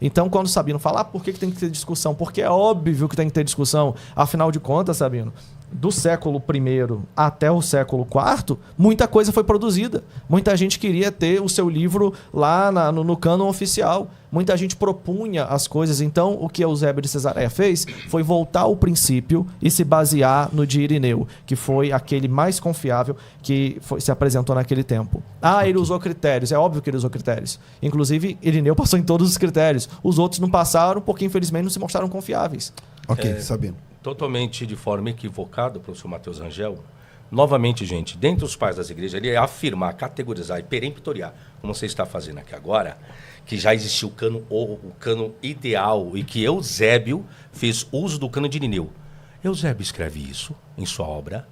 Então, quando Sabino fala, por que tem que ter discussão? Porque é óbvio que tem que ter discussão. Afinal de contas, Sabino, do século I até o século IV, muita coisa foi produzida. Muita gente queria ter o seu livro lá no cânon oficial. Muita gente propunha as coisas. Então, o que Eusébio de Cesareia fez foi voltar ao princípio e se basear no de Irineu, que foi aquele mais confiável que se apresentou naquele tempo. Ele usou critérios. É óbvio que ele usou critérios. Inclusive, Irineu passou em todos os critérios. Os outros não passaram porque, infelizmente, não se mostraram confiáveis.
Ok, Sabino.
Totalmente de forma equivocada, professor Matheus Rangel, Novamente, gente, dentre os pais das igrejas, ele é afirmar, categorizar e peremptoriar, como você está fazendo aqui agora, que já existiu o cano ideal e que Eusébio fez uso do cano de Irineu. Eusébio escreve isso em sua obra,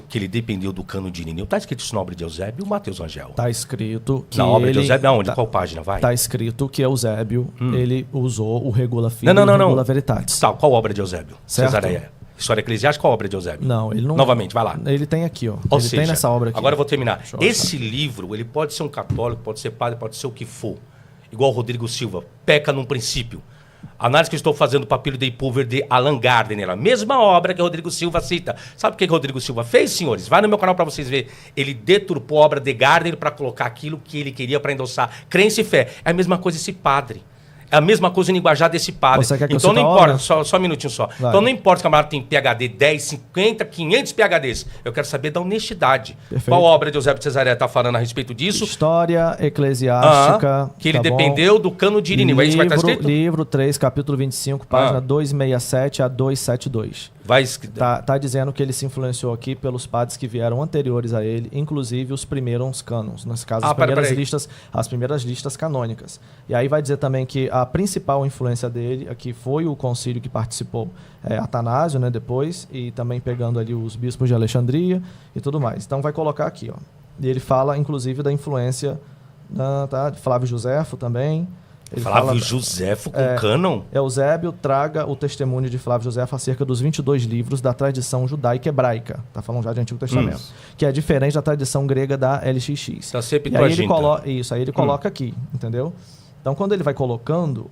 que ele dependeu do cano de Irineu. Está escrito isso na obra de Eusébio, Mateus Angel?
Está escrito que
na obra de Eusébio, aonde?
Tá,
qual página? Vai.
Está escrito que Eusébio, ele usou o Regula Fide
não,
e o Regula Veritatis.
Tá, qual obra de Eusébio?
Certo.
Cesareia. História Eclesiástica, qual obra de Eusébio?
Não, ele não...
Novamente, vai lá.
Ele tem aqui, ó.
Ou
ele
seja,
tem nessa obra aqui.
Agora eu vou terminar.
Deixa eu
Esse livro, ele pode ser um católico, pode ser padre, pode ser o que for. Igual o Rodrigo Silva, peca num princípio. A análise que eu estou fazendo do Papiro de Pulver de Allan Gardner, a mesma obra que o Rodrigo Silva cita. Sabe o que o Rodrigo Silva fez, senhores? Vai no meu canal para vocês verem. Ele deturpou a obra de Gardner para colocar aquilo que ele queria para endossar crença e fé. É a mesma coisa esse padre. É a mesma coisa o linguajar desse padre.
Você quer que
então
eu
não
cite a
importa,
obra?
só um minutinho só.
Vai.
Então não importa se o camarada tem PhD 10, 50, 500 PhDs. Eu quero saber da honestidade.
Perfeito.
Qual obra de Eusébio de Cesareia está falando a respeito disso?
História eclesiástica.
Que ele
tá bom?
dependeu do cano de Irineu. É isso que vai estar escrito?
Livro 3, capítulo 25, página 267 a 272. Tá dizendo que ele se influenciou aqui pelos padres que vieram anteriores a ele, inclusive os primeiros cânones, nesse caso as primeiras listas canônicas. E aí vai dizer também que a principal influência dele aqui foi o concílio que participou Atanásio, né, depois, e também pegando ali os bispos de Alexandria e tudo mais. Então vai colocar aqui, ó. E ele fala inclusive da influência de Flávio Joséfo também. Ele
Flávio Joséfo com cânon?
Eusébio traga o testemunho de Flávio Joséfo acerca dos 22 livros da tradição judaica hebraica. Está falando já de Antigo Testamento. Que é diferente da tradição grega da LXX.
Da
e aí ele coloca aqui, entendeu? Então, quando ele vai colocando,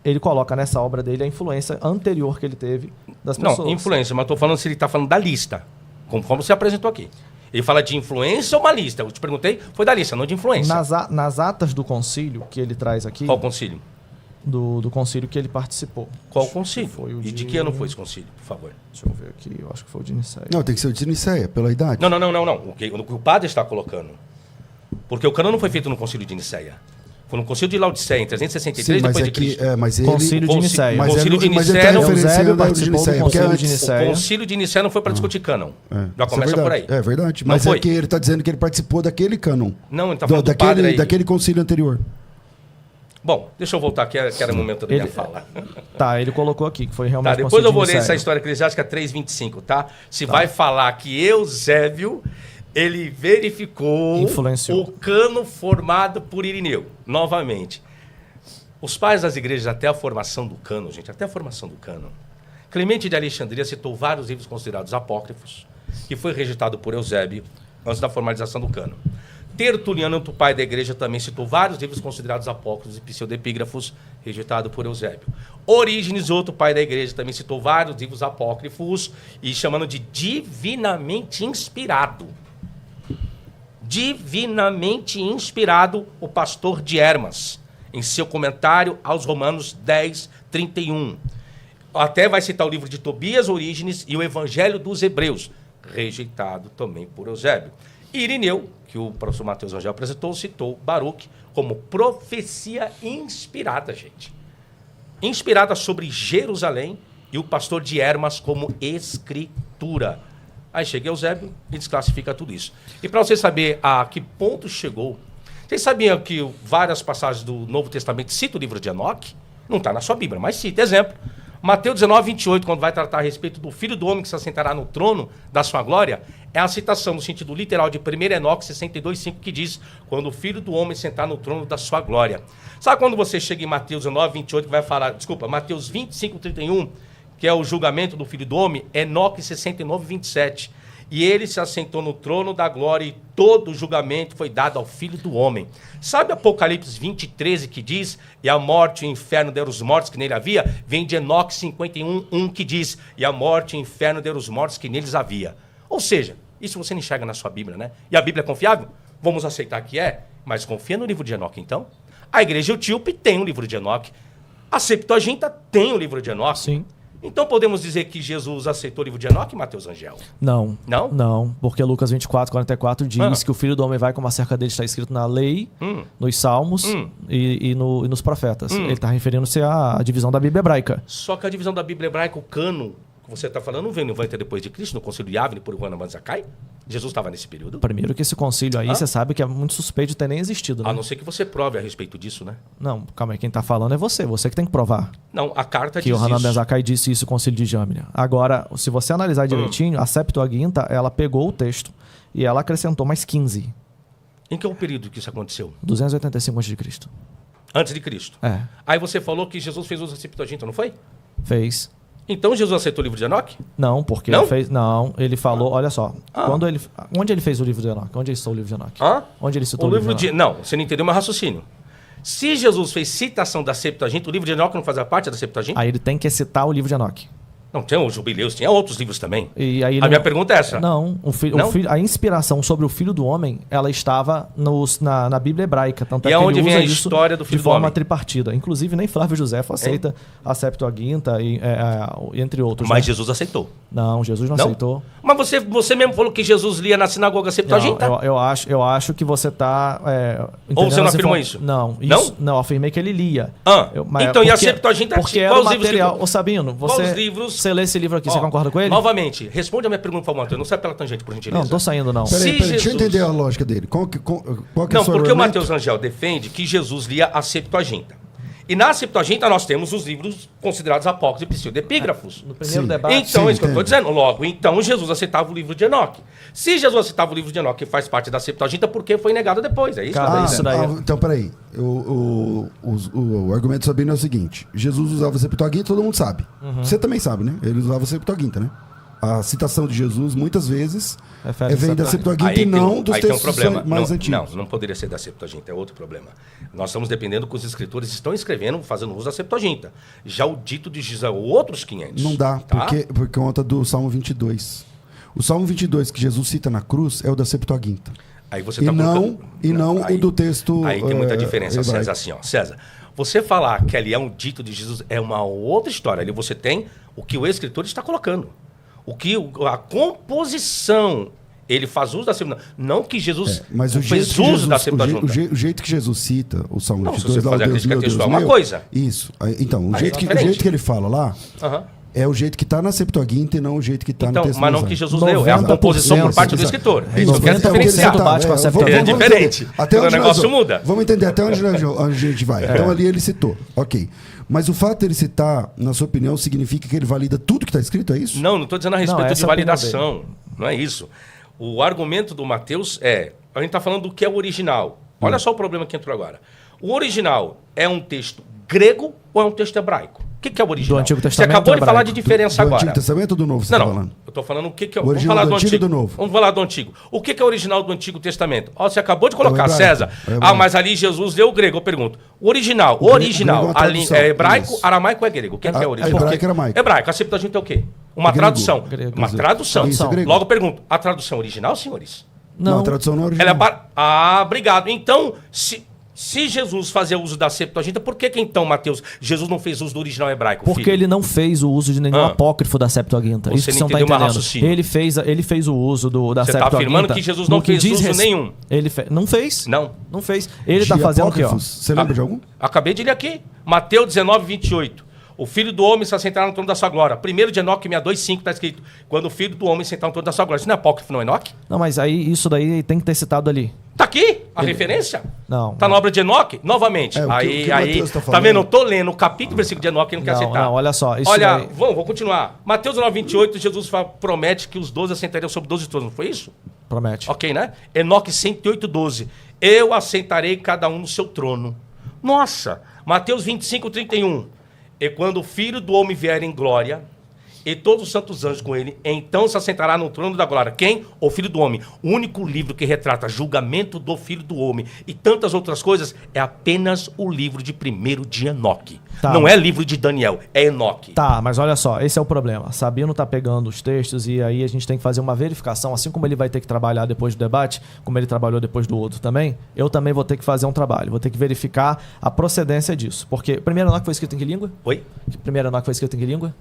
ele coloca nessa obra dele a influência anterior que ele teve das pessoas.
Não, influência, mas estou falando se ele está falando da lista, conforme você apresentou aqui. Ele fala de influência ou uma lista? Eu te perguntei, foi da lista, não de influência.
Nas atas do concílio que ele traz aqui...
Qual concílio?
Do concílio que ele participou.
Qual concílio?
E
de que ano foi esse concílio, por favor?
Deixa eu ver aqui, eu acho que foi o de Nicéia.
Não, tem que ser o de Nicéia, pela idade.
Não. O que o padre está colocando. Porque o cânon não foi feito no concílio de Nicéia. Foi no concílio de Laodiceia, em 363 depois de Cristo.
Concílio de Nicéia.
Mas
concílio de
ele
Nicéia
está referenciando o de Nicéia.
O
concílio de Nicéia não foi para discutir cânon. Já começa por aí.
É verdade. Mas é que ele está dizendo que ele participou daquele cânon.
Não, ele está falando do padre aí.
Daquele concílio anterior.
Bom, deixa eu voltar aqui, que era o momento da minha fala.
Tá, ele colocou aqui, que foi realmente
depois eu vou ler essa história eclesiástica 3:25, tá? Vai falar que Eusébio... ele verificou o cano formado por Irineu. Novamente, os pais das igrejas, até a formação do cano, gente, até a formação do cano, Clemente de Alexandria citou vários livros considerados apócrifos, que foi rejeitado por Eusébio antes da formalização do cano. Tertuliano, outro pai da igreja, também citou vários livros considerados apócrifos e pseudepígrafos, rejeitado por Eusébio. Orígenes, outro pai da igreja, também citou vários livros apócrifos e chamando de divinamente inspirado. Divinamente inspirado, o pastor de Hermas, em seu comentário aos Romanos 10:31. Até vai citar o livro de Tobias, Orígenes e o Evangelho dos Hebreus, rejeitado também por Eusébio. Irineu, que o professor Mateus Angel apresentou, citou Baruque como profecia inspirada, gente. Inspirada sobre Jerusalém, e o pastor de Hermas como escritura. Aí chega Eusébio e desclassifica tudo isso. E para você saber a que ponto chegou, vocês sabiam que várias passagens do Novo Testamento citam o livro de Enoque? Não está na sua Bíblia, mas cita. Exemplo, Mateus 19:28, quando vai tratar a respeito do Filho do Homem que se assentará no trono da sua glória, é a citação no sentido literal de 1 Enoque 62:5, que diz, quando o Filho do Homem sentar no trono da sua glória. Sabe quando você chega em Mateus 19:28, que vai falar, Mateus 25:31, que é o julgamento do Filho do Homem, Enoque 69:27. E ele se assentou no trono da glória e todo o julgamento foi dado ao Filho do Homem. Sabe Apocalipse 20:13, que diz, e a morte e o inferno deram os mortos que nele havia? Vem de Enoque 51:1, que diz, e a morte e o inferno deram os mortos que neles havia. Ou seja, isso você não enxerga na sua Bíblia, né? E a Bíblia é confiável? Vamos aceitar que é, mas confia no livro de Enoque, então? A igreja etíope tem um livro de Enoque. A Septuaginta tem um livro de Enoque.
Sim.
Então podemos dizer que Jesus aceitou o livro de Enoque, Mateus Angel?
Não.
Não?
Não, porque Lucas 24:44 diz que o Filho do Homem vai, como acerca dele está escrito na lei, nos Salmos e nos profetas. Ele está referindo-se à divisão da Bíblia hebraica.
Só que a divisão da Bíblia hebraica, o cano, você está falando não veio no 90 depois de Cristo, no concílio de Yavne por Juana Manzacai? Jesus estava nesse período?
Primeiro que esse concílio aí, você sabe que é muito suspeito de ter nem existido, né?
A não ser que você prove a respeito disso, né?
Não, calma aí, quem tá falando é você que tem que provar.
Não, a carta
Que
diz
o Hanan
isso.
Ben-Zakkai disse isso no concílio de Jamnia. Agora, se você analisar direitinho, a Septuaginta, ela pegou o texto e ela acrescentou mais 15.
Em que período que isso aconteceu?
285 a.C.
Antes de Cristo.
É,
Aí você falou que Jesus fez uso da Septuaginta, não foi?
fez.
Então Jesus aceitou o livro de Enoque?
Não, porque
Não?
ele fez. Não, ele falou, olha só. Onde ele fez o livro de Enoque? Onde ele citou o livro de Enoque?
Hã?
Onde ele citou
O livro
de
de... Não, você não entendeu meu raciocínio. Se Jesus fez citação da Septuaginta, o livro de Enoque não fazia parte da Septuaginta?
Aí ele tem que citar o livro de Enoque.
Não, tinha os jubileus, tinha outros livros também.
E aí
A minha pergunta é essa.
Não,
Não?
a inspiração sobre o Filho do Homem, ela estava na Bíblia hebraica. Tanto
E
é que
aonde
ele
vem
usa
a
isso
história do Filho
de
do
forma
Homem?
tripartida. Inclusive, nem Flávio Josefo aceita a Septuaginta, entre outros.
Mas
né?
Jesus aceitou.
Não, Jesus não aceitou.
Mas você mesmo falou que Jesus lia na sinagoga a Septuaginta?
Não, eu acho que você está.
Ou você não afirmou isso?
Não,
Não?
Não, eu afirmei que ele lia.
Então, e a Septuaginta
porque era
qual
o
os livros
material.
que-
Ô Sabino,
Quais livros?
você lê esse livro aqui, você
Ó,
concorda com ele?
Novamente, responde a minha pergunta, por favor, Antônio. Não sai pela tangente, por gentileza.
Não, tô saindo não.
Se
Peraí, deixa eu
Jesus-
entender a lógica dele. Qual que é
Não,
o seu
porque o
argumento?
Matheus Rangel defende que Jesus lia a Septuaginta. E na Septuaginta nós temos os livros considerados apócrifos e pseudepígrafos.
No primeiro
Sim.
debate.
Então, é isso que eu estou
entendo.
dizendo. Logo, então Jesus aceitava o livro de Enoque. Se Jesus aceitava o livro de Enoque, que faz parte da Septuaginta, por que foi negado depois? É isso que eu tô
Cara,
dizendo.
isso daí-
Então, peraí. O argumento do Sabino é o seguinte. Jesus usava a Septuaginta, todo mundo sabe. Você também sabe, né? Ele usava a Septuaginta, né? A citação de Jesus, muitas vezes, vem da Septuaginta e não dos
aí tem um
textos
problema.
mais
não,
antigos.
não poderia ser da Septuaginta, é outro problema. Nós estamos dependendo que os escritores estão escrevendo, fazendo uso da Septuaginta. Já o dito de Jesus é outros 500.
Não dá,
tá?
por conta do Salmo 22. O Salmo 22 que Jesus cita na cruz é o da Septuaginta.
Aí você
E
tá
não,
colocando-
e não
aí-
o do texto
Aí tem muita diferença,
hebraico.
César. Assim, ó, César, você falar que ali é um dito de Jesus é uma outra história. Ali você tem o que o escritor está colocando. A composição, ele faz uso da Septuaginta. Não que Jesus
Mas o
fez
jeito, que
uso
Jesus,
da Septuaginta.
o jeito que Jesus cita o Salmo
Não, se
22,
você
lá, o
fazer a
Deus
crítica
meu, Deus
textual é uma
meu,
coisa.
Isso. Então, o
Aí
jeito,
é
que, o
diferente.
jeito que ele fala lá
Aham.
é o jeito que está na Septuaginta e não o jeito que está
Então,
no texto
mas não que
mosaico.
Jesus leu, é a
90%,
composição por parte do
exato.
escritor. É isso que eu quero
90%
diferenciar.
do bate com a
vamos-
Septuaginta.
É
vamos
diferente.
entender. Até
O
onde
negócio
nós,
muda.
Vamos entender até onde a gente vai. Então ali ele citou. Ok. Mas o fato de ele citar, na sua opinião, significa que ele valida tudo que está escrito, é isso?
Não estou dizendo a respeito
essa
de
é a opinião
validação. Não é isso. O argumento do Mateus é... A gente está falando do que é o original. Olha só o problema que entrou agora. O original é um texto grego ou é um texto hebraico? O que é o original?
Do Antigo
Você
Testamento
acabou de falar
hebraico.
de diferença
do
agora.
Antigo Testamento ou do Novo você
Não,
está
não.
falando?
Eu estou falando o que é...
O
Vamos
original
falar
do
do
Antigo
Antigo.
e do Novo?
Vamos falar do Antigo. O que é o original do Antigo Testamento? Ó, você acabou de colocar,
hebraico.
César.
É o hebraico.
Mas ali Jesus leu o grego. Eu pergunto. O original.
grego é uma
A
tradução,
é hebraico,
isso.
aramaico ou é grego? Quem que é o original?
Hebraico e aramaico.
Hebraico. A Septuaginta é o quê? Uma
Grego.
tradução.
Grego.
Uma tradução.
Isso, é grego.
Logo eu pergunto. A tradução original, senhores?
Não, a tradução não é original.
Obrigado. Então, se Jesus fazia uso da Septuaginta, por que então, Mateus, Jesus não fez uso do original hebraico?
Porque
filho?
ele não fez o uso de nenhum apócrifo da Septuaginta.
Você
Isso que
não
você não está
entendeu meu
entendendo.
raciocínio.
Ele fez o uso da
Você tá
Septuaginta.
afirmando que Jesus não
no que
fez
diz
uso nenhum.
Não fez.
Não.
Não fez. Ele está
De
fazendo o quê, ó?
apócrifos, você lembra de algum?
Acabei de ler aqui. Mateus 19, 28. O filho do homem se assentará no trono da sua glória. Primeiro de Enoque 6:2,5 está escrito. Quando o filho do homem sentar no trono da sua glória. Isso não é apócrifo, não é Enoque?
Não, mas aí isso daí tem que ter citado ali.
Tá aqui a referência?
Não.
Tá na obra de Enoque? Novamente.
É, o que o Mateus tá
tá
falando.
vendo? Eu tô lendo o capítulo e versículo de Enoque e não quer
Não,
aceitar.
não, olha só, isso
Olha,
daí-
vou continuar. Mateus 9:28, Jesus promete que os 12 assentariam sobre 12 tronos. Não foi isso?
Promete.
Ok, né? Enoque 108:12. Eu assentarei cada um no seu trono. Nossa! Mateus 25:31. E quando o Filho do Homem vier em glória, e todos os santos anjos com ele, então se assentará no trono da glória. Quem? O Filho do Homem. O único livro que retrata julgamento do Filho do Homem e tantas outras coisas é apenas o livro de 1º de Enoque.
Tá.
Não é livro de Daniel, é Enoque.
Tá, mas olha só, esse é o problema. Sabino tá pegando os textos e aí a gente tem que fazer uma verificação, assim como ele vai ter que trabalhar depois do debate, como ele trabalhou depois do outro também, eu também vou ter que fazer um trabalho, vou ter que verificar a procedência disso. Porque primeiro Enoque foi escrito em que língua?
Oi?
Primeiro Enoque foi escrito em que língua?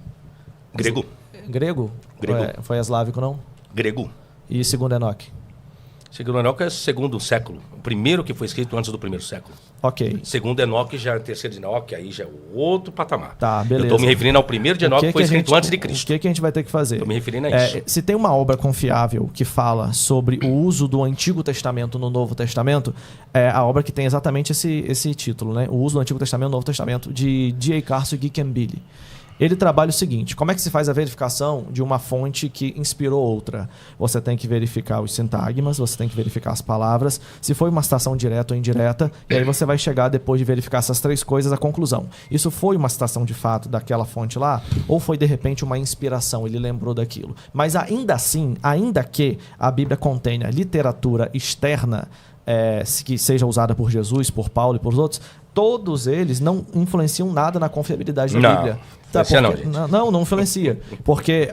Grego.
Grego?
Grego.
Foi eslávico, não?
Grego.
E segundo Enoque?
Segundo Enoque é segundo século. O primeiro que foi escrito antes do primeiro século.
Ok.
Segundo Enoque já é o terceiro de Enoque, aí já é outro patamar.
Tá, beleza.
Eu estou me referindo ao primeiro de Enoque que foi escrito antes de Cristo.
O que a gente vai ter que fazer?
Estou me referindo a isso.
Se tem uma obra confiável que fala sobre o uso do Antigo Testamento no Novo Testamento, é a obra que tem exatamente esse título, né? O uso do Antigo Testamento no Novo Testamento, de D.A. Carson e Guy Campbell. Ele trabalha o seguinte: como é que se faz a verificação de uma fonte que inspirou outra? Você tem que verificar os sintagmas, você tem que verificar as palavras, se foi uma citação direta ou indireta, e aí você vai chegar, depois de verificar essas três coisas, à conclusão. Isso foi uma citação de fato daquela fonte lá, ou foi de repente uma inspiração, ele lembrou daquilo? Mas ainda assim, ainda que a Bíblia contenha literatura externa, que seja usada por Jesus, por Paulo e por outros, todos eles não influenciam nada na confiabilidade da Bíblia. Tá, porque, não influencia. Porque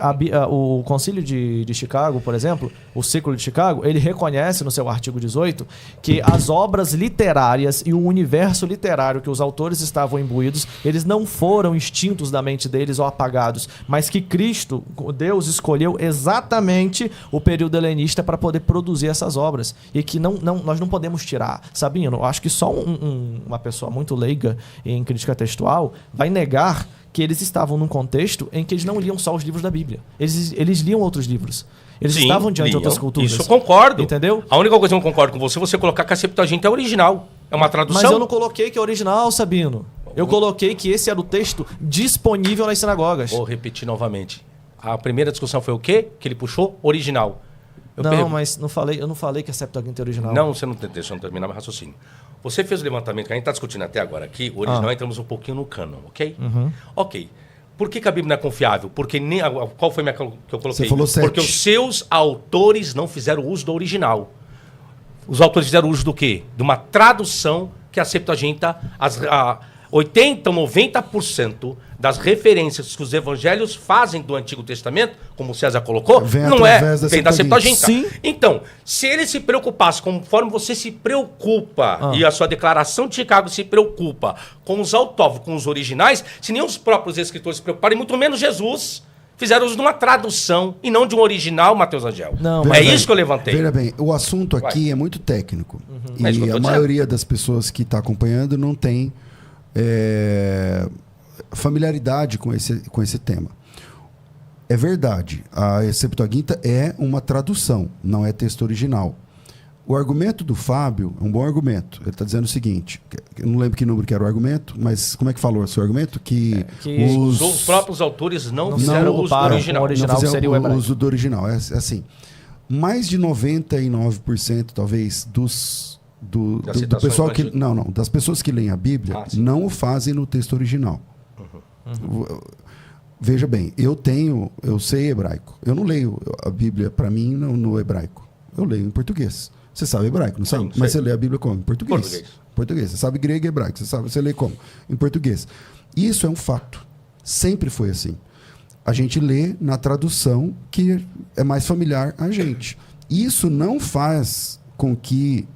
o Concílio de Chicago, por exemplo, o Círculo de Chicago, ele reconhece no seu artigo 18 que as obras literárias e o universo literário que os autores estavam imbuídos, eles não foram extintos da mente deles ou apagados, mas que Cristo, Deus, escolheu exatamente o período helenista para poder produzir essas obras. E que nós não podemos tirar. Sabino, eu acho que só uma pessoa muito leiga em crítica textual vai negar que eles estavam num contexto em que eles não liam só os livros da Bíblia. Eles liam outros livros. Eles estavam diante de outras culturas.
Isso eu concordo.
Entendeu?
A única coisa que eu não concordo com você colocar que a Septuaginta é original. É uma tradução.
Mas eu não coloquei que é original, Sabino. Eu coloquei que esse era o texto disponível nas sinagogas.
Vou repetir novamente. A primeira discussão foi o quê? Que ele puxou original.
Mas eu não falei que a Septuaginta é original.
Não, você não deixou eu terminar meu raciocínio. Você fez o levantamento que a gente está discutindo até agora aqui, o original, entramos um pouquinho no cânon, ok?
Uhum.
Ok. Por que a Bíblia não é confiável? Porque qual foi a que eu coloquei?
Você falou 7.
Porque os seus autores não fizeram uso do original. Os autores fizeram uso do quê? De uma tradução que a Septuaginta, 80% ou 90% das referências que os evangelhos fazem do Antigo Testamento, como o César colocou, vem da Septuaginta.
Sim.
Então, se ele se preocupasse, conforme você se preocupa, e a sua declaração de Chicago se preocupa com os autógrafos, com os originais, se nem os próprios escritores se preocuparem, muito menos Jesus, fizeram uso de uma tradução e não de um original, Matheus Angel. Isso que eu levantei.
Veja bem, o assunto aqui é muito técnico. E a maioria das pessoas que está acompanhando não tem familiaridade com esse tema. É verdade, a Septuaginta é uma tradução, não é texto original. O argumento do Fábio é um bom argumento. Ele está dizendo o seguinte, eu não lembro que número que era o argumento, mas como é que falou o seu argumento? Que
os próprios autores não fizeram uso do original.
O original seria o hebraico.
Uso do original, é assim. Mais de 99% talvez do pessoal que das pessoas que leem a Bíblia não o fazem no texto original. Veja bem, eu sei hebraico. Eu não leio a Bíblia para mim no hebraico. Eu leio em português. Você sabe hebraico, não sabe? Mas você lê a Bíblia como? Em português. Português. Você sabe grego e hebraico. Você lê como? Em português. Isso é um fato. Sempre foi assim. A gente lê na tradução que é mais familiar a gente. Isso não faz com que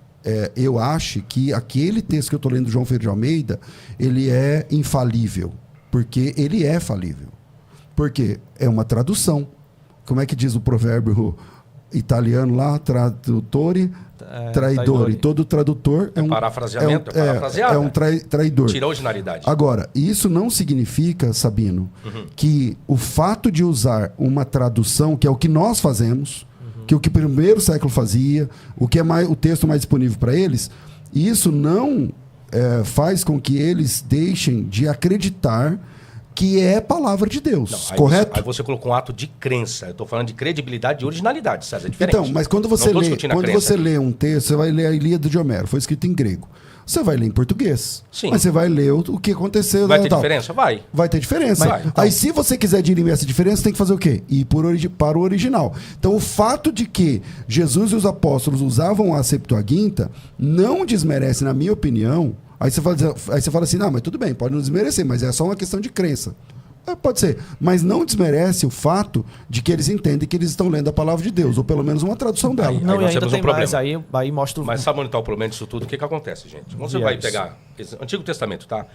eu ache que aquele texto que eu estou lendo do João Ferreira de Almeida, ele é infalível. Porque ele é falível. Porque é uma tradução. Como é que diz o provérbio italiano lá? Tradutore, traidor. E todo tradutor é um...
Parafraseamento, parafraseado.
É um traidor.
Tira a originalidade.
Agora, isso não significa, Sabino, que o fato de usar uma tradução, que é o que nós fazemos, que o que o primeiro século fazia, o que é o texto mais disponível para eles, isso não faz com que eles deixem de acreditar que é palavra de Deus, correto?
Aí você colocou um ato de crença. Eu estou falando de credibilidade e originalidade, César, é diferente.
Então, mas quando você lê um texto, você vai ler a Ilíada de Homero, foi escrito em grego. Você vai ler em português. Sim. Mas você vai ler o que aconteceu.
Vai ter diferença? Vai.
Vai ter diferença. Então... Aí, se você quiser dirimir essa diferença, tem que fazer o quê? Ir para o original. Então, o fato de que Jesus e os apóstolos usavam a Septuaginta não desmerece, na minha opinião. Aí você fala assim, não, mas tudo bem, pode não desmerecer, mas é só uma questão de crença. Pode ser, mas não desmerece o fato de que eles entendem que eles estão lendo a palavra de Deus, ou pelo menos uma tradução dela.
Não, e ainda tem mais, aí mostra...
Mas sabe onde está o problema disso tudo? O que acontece, gente? Quando você vai pegar Antigo Testamento, tá?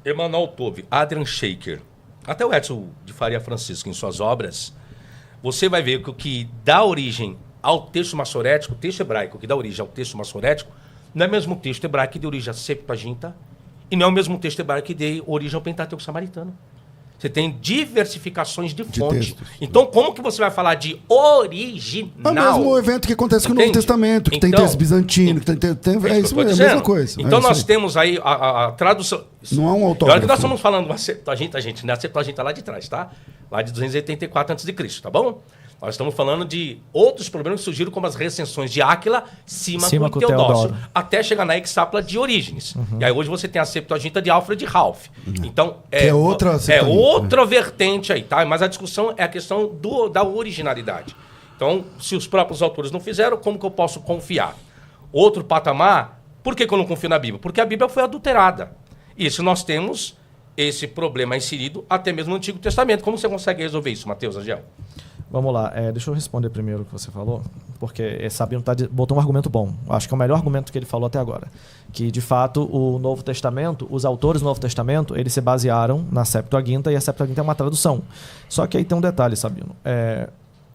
Emmanuel Tove, Adrian Shaker, até o Edson de Faria Francisco, em suas obras, você vai ver que o que dá origem ao texto massorético, o texto hebraico que dá origem ao texto massorético, não é o mesmo texto hebraico que deu origem à Septuaginta e não é o mesmo texto hebraico que deu origem ao Pentateuco samaritano. Você tem diversificações de fonte. Então, como que você vai falar de original?
É o mesmo evento que acontece com o Novo Testamento, que tem texto bizantino, que tem é isso mesmo, é a mesma coisa.
Então, nós temos aí a tradução.
Não é um autógrafo.
Olha que nós estamos falando da Septuaginta, gente, né? A Septuaginta lá de trás, tá? Lá de 284 a.C., tá bom? Nós estamos falando de outros problemas que surgiram, como as recensões de Áquila, cima com Teodócio, até chegar na Hexápla de Orígenes. E aí hoje você tem a Septuaginta de Alfred Ralph. Então,
é outra
vertente aí, tá? Mas a discussão é a questão da originalidade. Então, se os próprios autores não fizeram, como que eu posso confiar? Outro patamar, por que eu não confio na Bíblia? Porque a Bíblia foi adulterada. E isso nós temos esse problema inserido até mesmo no Antigo Testamento. Como você consegue resolver isso, Matheus Agel?
Vamos lá, deixa eu responder primeiro o que você falou, porque Sabino botou um argumento bom. Acho que é o melhor argumento que ele falou até agora. Que, de fato, o Novo Testamento, os autores do Novo Testamento, eles se basearam na Septuaginta, e a Septuaginta é uma tradução. Só que aí tem um detalhe, Sabino.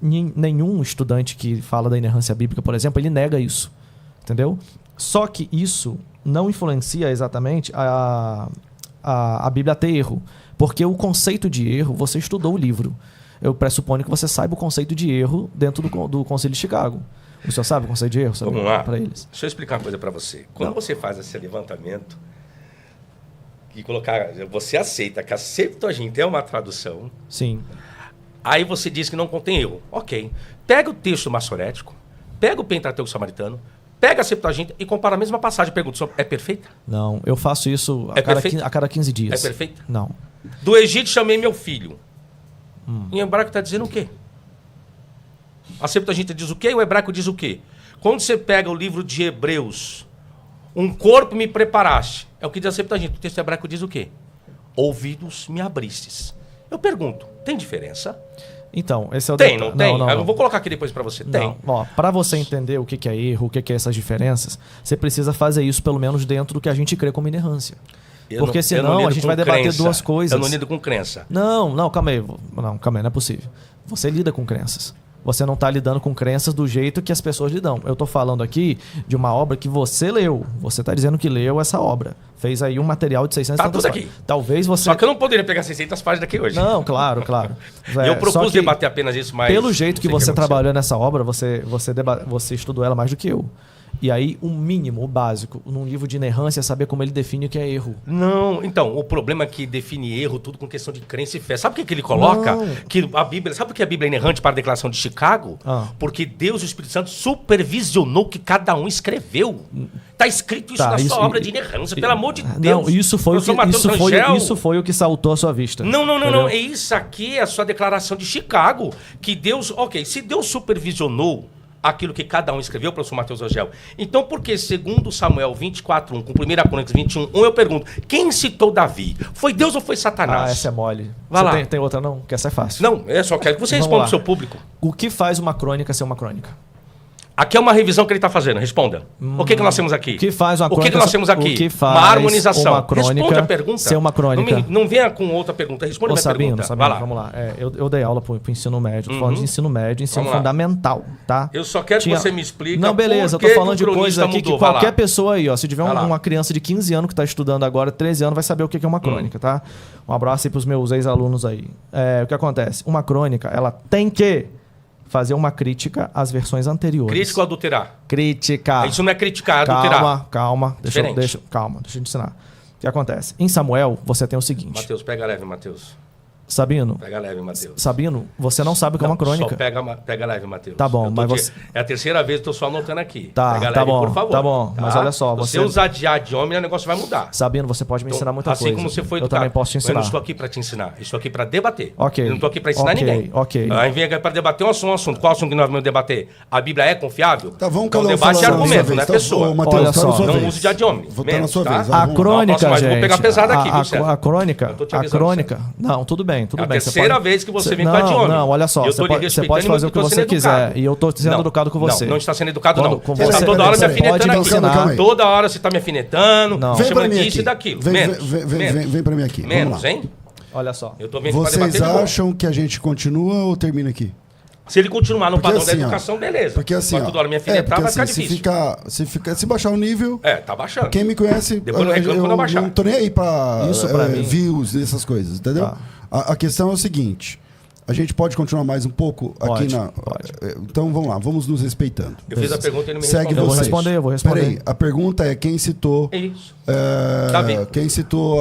Nenhum estudante que fala da inerrância bíblica, por exemplo, ele nega isso. Entendeu? Só que isso não influencia exatamente a Bíblia a ter erro. Porque o conceito de erro, você estudou o livro. Eu pressuponho que você saiba o conceito de erro dentro do Concílio de Chicago. O senhor sabe o conceito de erro?
Vamos lá.
Para eles.
Deixa eu explicar uma coisa para você. Quando você faz esse levantamento e você aceita que a Septuaginta é uma tradução.
Sim.
Aí você diz que não contém erro. Ok. Pega o texto massorético, pega o Pentateuco samaritano, pega a Septuaginta e compara a mesma passagem. Pergunta, é perfeita?
Não, eu faço isso a cada 15 dias.
É perfeita?
Não.
Do Egito chamei meu filho. Em hebraico está dizendo o quê? A Septuaginta diz o quê? O hebraico diz o quê? Quando você pega o livro de Hebreus, um corpo me preparaste. É o que diz a Septuaginta. O texto hebraico diz o quê? Ouvidos me abristes. Eu pergunto, tem diferença?
Então, esse é o
Tem, não tem? Eu vou colocar aqui depois para você. Tem.
Para você entender o que é erro, o que é essas diferenças, você precisa fazer isso pelo menos dentro do que a gente crê como inerrância. Porque senão a gente vai debater duas coisas.
Eu não lido com crença.
Não, calma aí. Não é possível. Você lida com crenças. Você não está lidando com crenças do jeito que as pessoas lidam. Eu estou falando aqui de uma obra que você leu. Você está dizendo que leu essa obra. Fez aí um material de 600
páginas. Tá tudo aqui.
Talvez você...
Só que eu não poderia pegar 600 páginas daqui hoje.
Não, claro.
Eu propus debater apenas isso, mas...
Pelo jeito que você trabalhou nessa obra, você estudou ela mais do que eu. E aí, o mínimo, o básico, num livro de inerrância é saber como ele define o que é erro.
Não, então, o problema é que define erro tudo com questão de crença e fé. Sabe por que ele coloca? Que a Bíblia, sabe por que a Bíblia é inerrante para a declaração de Chicago? Porque Deus e o Espírito Santo supervisionou que cada um escreveu. Está escrito isso na sua obra de inerrância, pelo amor de Deus.
Não, isso foi o que saltou à sua vista.
Não. É isso aqui, é a sua declaração de Chicago. Que Deus, se Deus supervisionou aquilo que cada um escreveu, professor Matheus Agel. Então, por que, segundo Samuel 24:1, com 1 Crônicas 21:1, eu pergunto, quem citou Davi? Foi Deus ou foi Satanás?
Essa é mole.
Vai lá.
Tem outra não? Que essa é fácil.
Não, eu só quero que você responda pro seu público.
O que faz uma crônica ser uma crônica?
Aqui é uma revisão que ele está fazendo. Responda. O que nós temos aqui?
O que faz uma crônica?
O que nós temos aqui?
O que faz
uma harmonização.
Uma crônica
responde a pergunta.
Ser uma crônica.
Não venha com outra pergunta. Responde a minha pergunta.
Sabino,
vai lá.
Vamos lá. Eu dei aula pro ensino médio. Tô falando de ensino médio, ensino fundamental, tá?
Eu só quero que você me explique.
Não, beleza. Eu tô falando de coisa aqui que qualquer pessoa aí, se tiver uma criança de 15 anos que está estudando agora, 13 anos, vai saber o que é uma crônica, tá? Um abraço aí pros meus ex-alunos aí. O que acontece? Uma crônica, ela tem que fazer uma crítica às versões anteriores.
Crítica ou adulterar?
Crítica.
Isso não é criticar, é adulterar.
Calma. Deixa eu te ensinar. O que acontece? Em Samuel, você tem o seguinte...
Matheus, pega leve, Matheus.
Sabino.
Pega leve, Matheus.
Sabino, você não sabe o que é uma crônica.
Só pega leve, Matheus.
Tá bom, mas você...
É a terceira vez que eu estou só anotando aqui.
Tá,
pega
tá
leve,
bom,
por favor.
tá bom. Mas olha só,
você usar de homem, o negócio vai mudar.
Sabino, você pode me ensinar muita coisa.
Assim como você foi educado.
Eu também posso te ensinar.
Eu não estou aqui para te ensinar. Eu estou aqui para debater.
Ok.
Eu não estou aqui para ensinar ninguém.
Ok.
Aí vem aqui para debater um assunto. Qual assunto que nós vamos debater? A Bíblia é confiável?
Tá, vamos cada um
debate é argumento, não é pessoa.
Olha só.
Não use de homem.
Tá na sua vez.
A crônica, gente.
Vou pegar pesado aqui, viu, Sérgio?
A crônica... Não, tudo bem.
É a terceira vez que você vem com a de homem.
Não, olha só, você pode fazer o que você quiser. E eu estou sendo educado com você.
Não está sendo educado, não. Você está toda hora me afinetando aqui. Toda hora você está me afinetando, chamando disso e daquilo.
Vem pra mim aqui.
Menos, hein?
Olha só.
Eu tô vendo.
Vocês acham que a gente continua ou termina aqui?
Se ele continuar no padrão da
assim,
educação, beleza.
Porque assim,
mas toda hora me alfinetar vai ficar difícil.
Se baixar o nível...
Tá baixando.
Quem me conhece,
depois não reclamo quando eu baixar.
Não tô nem aí pra
mim.
views, essas coisas, entendeu?
Tá.
A questão é o seguinte... A gente pode continuar mais um pouco aqui
Pode.
Então vamos lá, vamos nos respeitando.
Eu fiz a pergunta e ele me
Segue
respondeu.
Eu vou responder.
Peraí, a pergunta é quem citou...
Isso.
Davi. Quem citou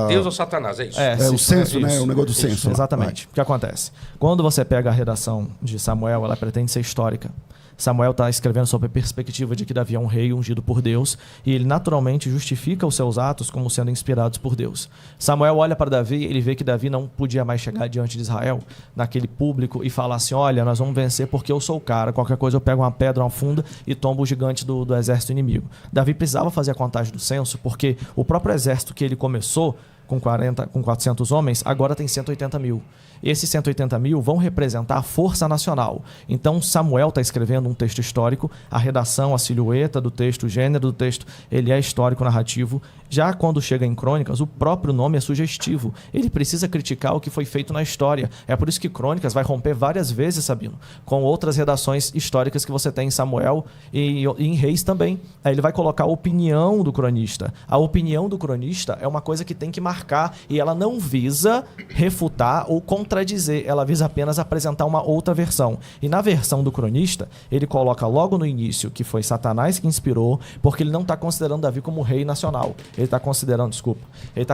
Deus ou Satanás, é isso?
O censo, né? O negócio do censo.
Exatamente. O que acontece? Quando você pega a redação de Samuel, ela pretende ser histórica. Samuel está escrevendo sobre a perspectiva de que Davi é um rei ungido por Deus e ele naturalmente justifica os seus atos como sendo inspirados por Deus. Samuel olha para Davi, ele vê que Davi não podia mais chegar diante de Israel, naquele público, e falar assim, olha, nós vamos vencer porque eu sou o cara, qualquer coisa eu pego uma pedra, uma funda e tombo o gigante do exército inimigo. Davi precisava fazer a contagem do censo porque o próprio exército que ele começou com 400 homens, agora tem 180 mil. Esses 180 mil vão representar a força nacional. Então, Samuel está escrevendo um texto histórico, a redação, a silhueta do texto, o gênero do texto, ele é histórico-narrativo. Já quando chega em Crônicas, o próprio nome é sugestivo. Ele precisa criticar o que foi feito na história. É por isso que Crônicas vai romper várias vezes, Sabino, com outras redações históricas que você tem em Samuel e em Reis também. Aí ele vai colocar a opinião do cronista. A opinião do cronista é uma coisa que tem que marcar e ela não visa refutar ou contradizer, ela visa apenas apresentar uma outra versão. E na versão do cronista, ele coloca logo no início que foi Satanás que inspirou, porque ele não está considerando Davi como rei nacional. Ele está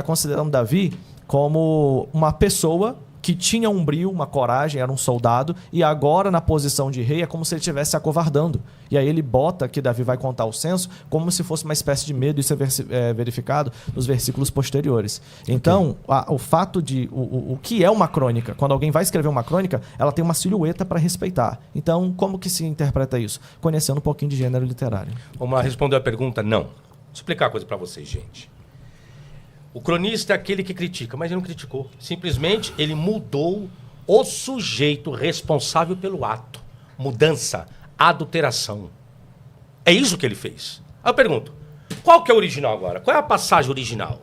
considerando Davi como uma pessoa que tinha um brio, uma coragem, era um soldado, e agora na posição de rei é como se ele estivesse se acovardando. E aí ele bota que Davi vai contar o censo como se fosse uma espécie de medo, isso é verificado nos versículos posteriores. Então, o fato de... O que é uma crônica? Quando alguém vai escrever uma crônica, ela tem uma silhueta para respeitar. Então, como que se interpreta isso? Conhecendo um pouquinho de gênero literário.
Vamos lá responder a pergunta? Não. Vou explicar a coisa para vocês, gente. O cronista é aquele que critica, mas ele não criticou. Simplesmente ele mudou o sujeito responsável pelo ato. Mudança, adulteração. É isso que ele fez. Aí eu pergunto, qual que é o original agora? Qual é a passagem original?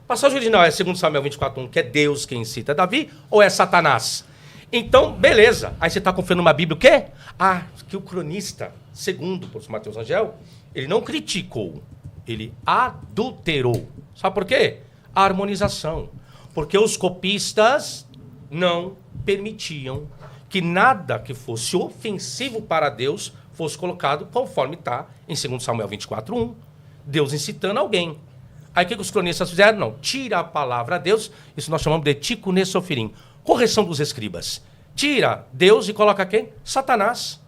A passagem original é 2 Samuel 24:1, que é Deus quem cita Davi, ou é Satanás? Então, beleza. Aí você está confiando numa Bíblia o quê? Que o cronista, segundo o professor Matheus Rangel, ele não criticou, ele adulterou. Sabe por quê? A harmonização. Porque os copistas não permitiam que nada que fosse ofensivo para Deus fosse colocado conforme está em 2 Samuel 24:1. Deus incitando alguém. Aí o que os cronistas fizeram? Não, tira a palavra a Deus, isso nós chamamos de tikkun sofirim, correção dos escribas. Tira Deus e coloca quem? Satanás.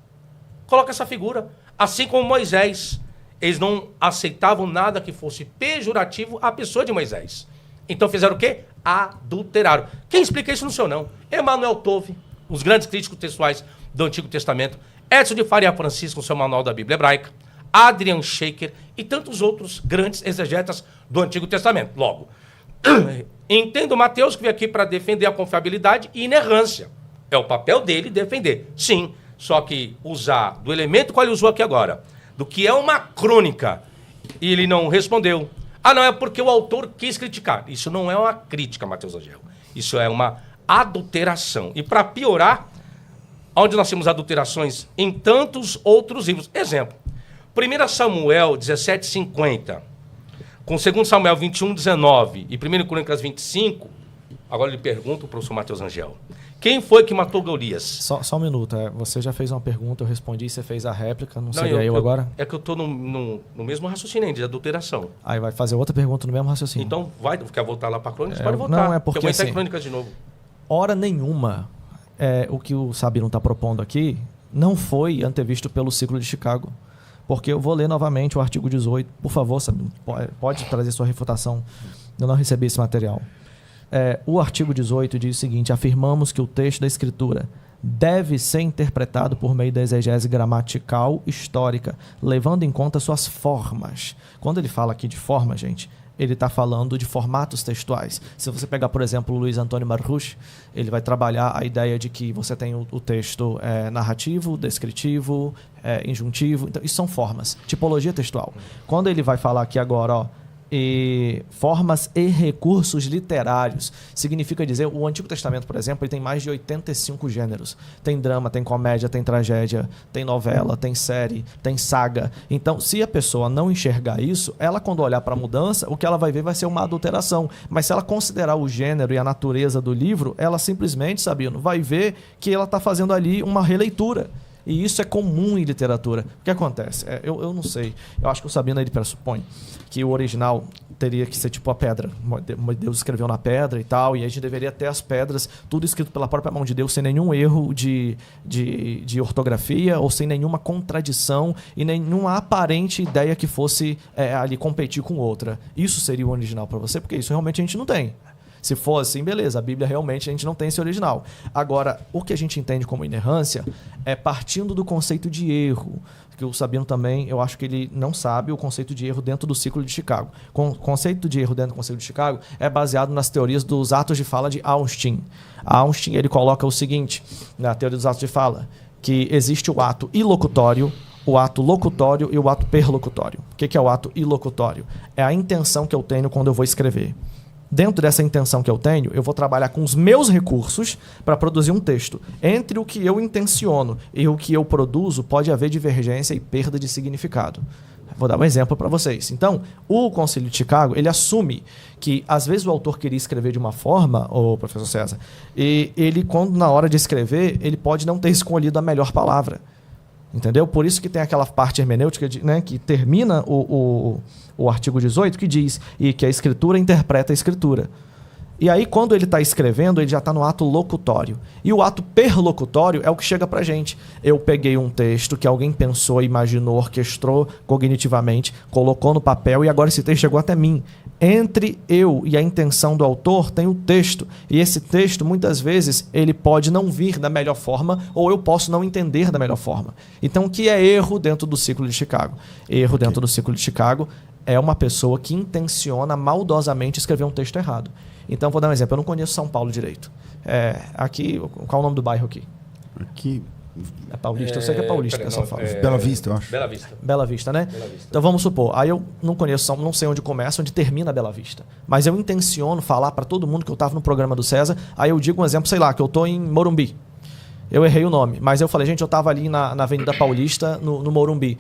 Coloca essa figura. Assim como Moisés. Eles não aceitavam nada que fosse pejorativo à pessoa de Moisés. Então fizeram o quê? Adulteraram. Quem explica isso no seu não? Emmanuel Tove, os grandes críticos textuais do Antigo Testamento, Edson de Faria Francisco, no seu Manual da Bíblia Hebraica, Adrian Shaker e tantos outros grandes exegetas do Antigo Testamento. Logo, entendo Mateus que veio aqui para defender a confiabilidade e inerrância. É o papel dele defender. Sim, só que usar do elemento qual ele usou aqui agora, do que é uma crônica, e ele não respondeu. Não, é porque o autor quis criticar. Isso não é uma crítica, Matheus Angel. Isso é uma adulteração. E para piorar, onde nós temos adulterações em tantos outros livros. Exemplo, 1 Samuel 17:50, com 2 Samuel 21:19 e 1 Crônicas 25, agora ele pergunta para o professor Matheus Angel. Quem foi que matou Golias?
Só um minuto. Você já fez uma pergunta, eu respondi, você fez a réplica, não seria eu agora?
É que eu estou no mesmo raciocínio de adulteração.
Aí vai fazer outra pergunta no mesmo raciocínio.
Então, quer voltar lá para a Crônicas? Pode voltar.
Não, é porque
eu vou entrar
assim,
em Crônicas de novo.
Hora nenhuma, o que o Sabino está propondo aqui não foi antevisto pelo ciclo de Chicago. Porque eu vou ler novamente o artigo 18. Por favor, Sabino, pode trazer sua refutação. Eu não recebi esse material. O artigo 18 diz o seguinte: afirmamos que o texto da Escritura deve ser interpretado por meio da exegese gramatical histórica, levando em conta suas formas. Quando ele fala aqui de forma, gente, ele está falando de formatos textuais. Se você pegar, por exemplo, o Luiz Antônio Marruch, ele vai trabalhar a ideia de que você tem o texto narrativo, descritivo, injuntivo. Então, isso são formas, tipologia textual. Quando ele vai falar aqui agora, e formas e recursos literários. Significa dizer, o Antigo Testamento, por exemplo, ele tem mais de 85 gêneros. Tem drama, tem comédia, tem tragédia, tem novela, tem série, tem saga. Então, se a pessoa não enxergar isso, ela, quando olhar para a mudança, o que ela vai ver vai ser uma adulteração. Mas se ela considerar o gênero e a natureza do livro, ela simplesmente, Sabino, vai ver que ela está fazendo ali uma releitura. E isso é comum em literatura. O que acontece? Eu não sei. Eu acho que o Sabino ele pressupõe que o original teria que ser tipo a pedra. Deus escreveu na pedra e tal, e a gente deveria ter as pedras, tudo escrito pela própria mão de Deus, sem nenhum erro de ortografia ou sem nenhuma contradição e nenhuma aparente ideia que fosse ali competir com outra. Isso seria o original para você? Porque isso realmente a gente não tem. Se for assim, beleza, a Bíblia realmente a gente não tem esse original. Agora, o que a gente entende como inerrância é partindo do conceito de erro, que o Sabino também, eu acho que ele não sabe o conceito de erro dentro do ciclo de Chicago. O conceito de erro dentro do conceito de Chicago é baseado nas teorias dos atos de fala de Austin. Austin, ele coloca o seguinte, na teoria dos atos de fala, que existe o ato ilocutório, o ato locutório e o ato perlocutório. O que é o ato ilocutório? É a intenção que eu tenho quando eu vou escrever. Dentro dessa intenção que eu tenho, eu vou trabalhar com os meus recursos para produzir um texto. Entre o que eu intenciono e o que eu produzo, pode haver divergência e perda de significado. Vou dar um exemplo para vocês. Então, o Concílio de Chicago, ele assume que, às vezes, o autor queria escrever de uma forma, o professor César, e ele, quando na hora de escrever, ele pode não ter escolhido a melhor palavra. Entendeu? Por isso que tem aquela parte hermenêutica, né, que termina o artigo 18, que diz e que a escritura interpreta a escritura. E aí, quando ele está escrevendo, ele já está no ato locutório. E o ato perlocutório é o que chega para a gente. Eu peguei um texto que alguém pensou, imaginou, orquestrou cognitivamente, colocou no papel e agora esse texto chegou até mim. Entre eu e a intenção do autor tem o texto. E esse texto, muitas vezes, ele pode não vir da melhor forma ou eu posso não entender da melhor forma. Então, o que é erro dentro do ciclo de Chicago? Erro dentro do ciclo de Chicago é uma pessoa que intenciona maldosamente escrever um texto errado. Então, vou dar um exemplo. Eu não conheço São Paulo direito. Aqui, qual é o nome do bairro aqui?
Aqui...
É Paulista? Eu sei que é Paulista, que é São Paulo.
Bela Vista, eu acho.
Bela Vista.
Bela Vista, né?
Bela Vista.
Então, vamos supor. Aí eu não conheço, não sei onde começa, onde termina Bela Vista. Mas eu intenciono falar para todo mundo que eu estava no programa do César. Aí eu digo um exemplo, sei lá, que eu estou em Morumbi. Eu errei o nome. Mas eu falei, gente, eu estava ali na Avenida Paulista, no Morumbi.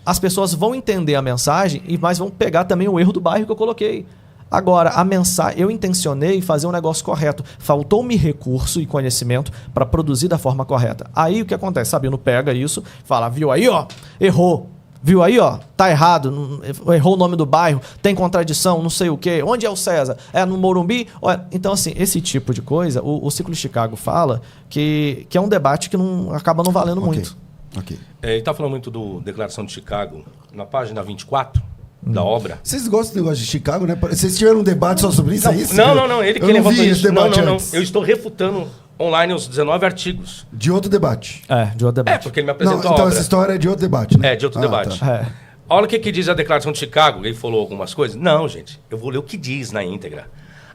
As pessoas vão entender a mensagem, mas vão pegar também o erro do bairro que eu coloquei. Agora, a mensagem, eu intencionei fazer um negócio correto. Faltou-me recurso e conhecimento para produzir da forma correta. Aí o que acontece? Sabino pega isso, fala, viu aí, ó, errou. Viu aí, ó, tá errado, errou o nome do bairro, tem contradição, não sei o quê. Onde é o César? É no Morumbi? Então, assim, esse tipo de coisa, o Ciclo de Chicago fala que é um debate que acaba não valendo muito.
Ok.
Ele está falando muito do Declaração de Chicago, na página 24 da obra.
Vocês gostam do negócio de Chicago, né? Vocês tiveram um debate só sobre isso?
Não,
é isso?
não. Ele que levantou isso. Não.
Antes.
Eu estou refutando online os 19 artigos.
De outro debate.
De outro debate.
Porque ele me apresentou a
então
obra.
Essa história é de outro debate, né?
É, de outro debate.
Tá.
Olha o que diz a Declaração de Chicago. Ele falou algumas coisas. Não, gente. Eu vou ler o que diz na íntegra.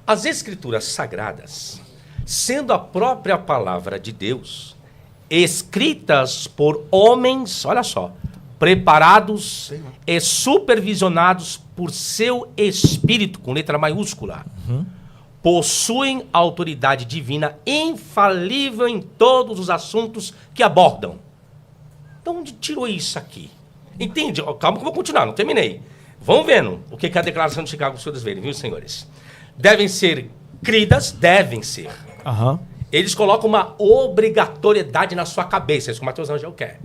As Escrituras Sagradas, sendo a própria palavra de Deus, escritas por homens, olha só, preparados e supervisionados por seu Espírito, com letra maiúscula, possuem autoridade divina infalível em todos os assuntos que abordam. Então, onde tirou isso aqui? Entende? Calma que eu vou continuar, não terminei. Vão vendo o que a Declaração de Chicago, os senhores verem, viu, senhores? Devem ser cridas, devem ser. Eles colocam uma obrigatoriedade na sua cabeça, isso que o Matheus Angel quer.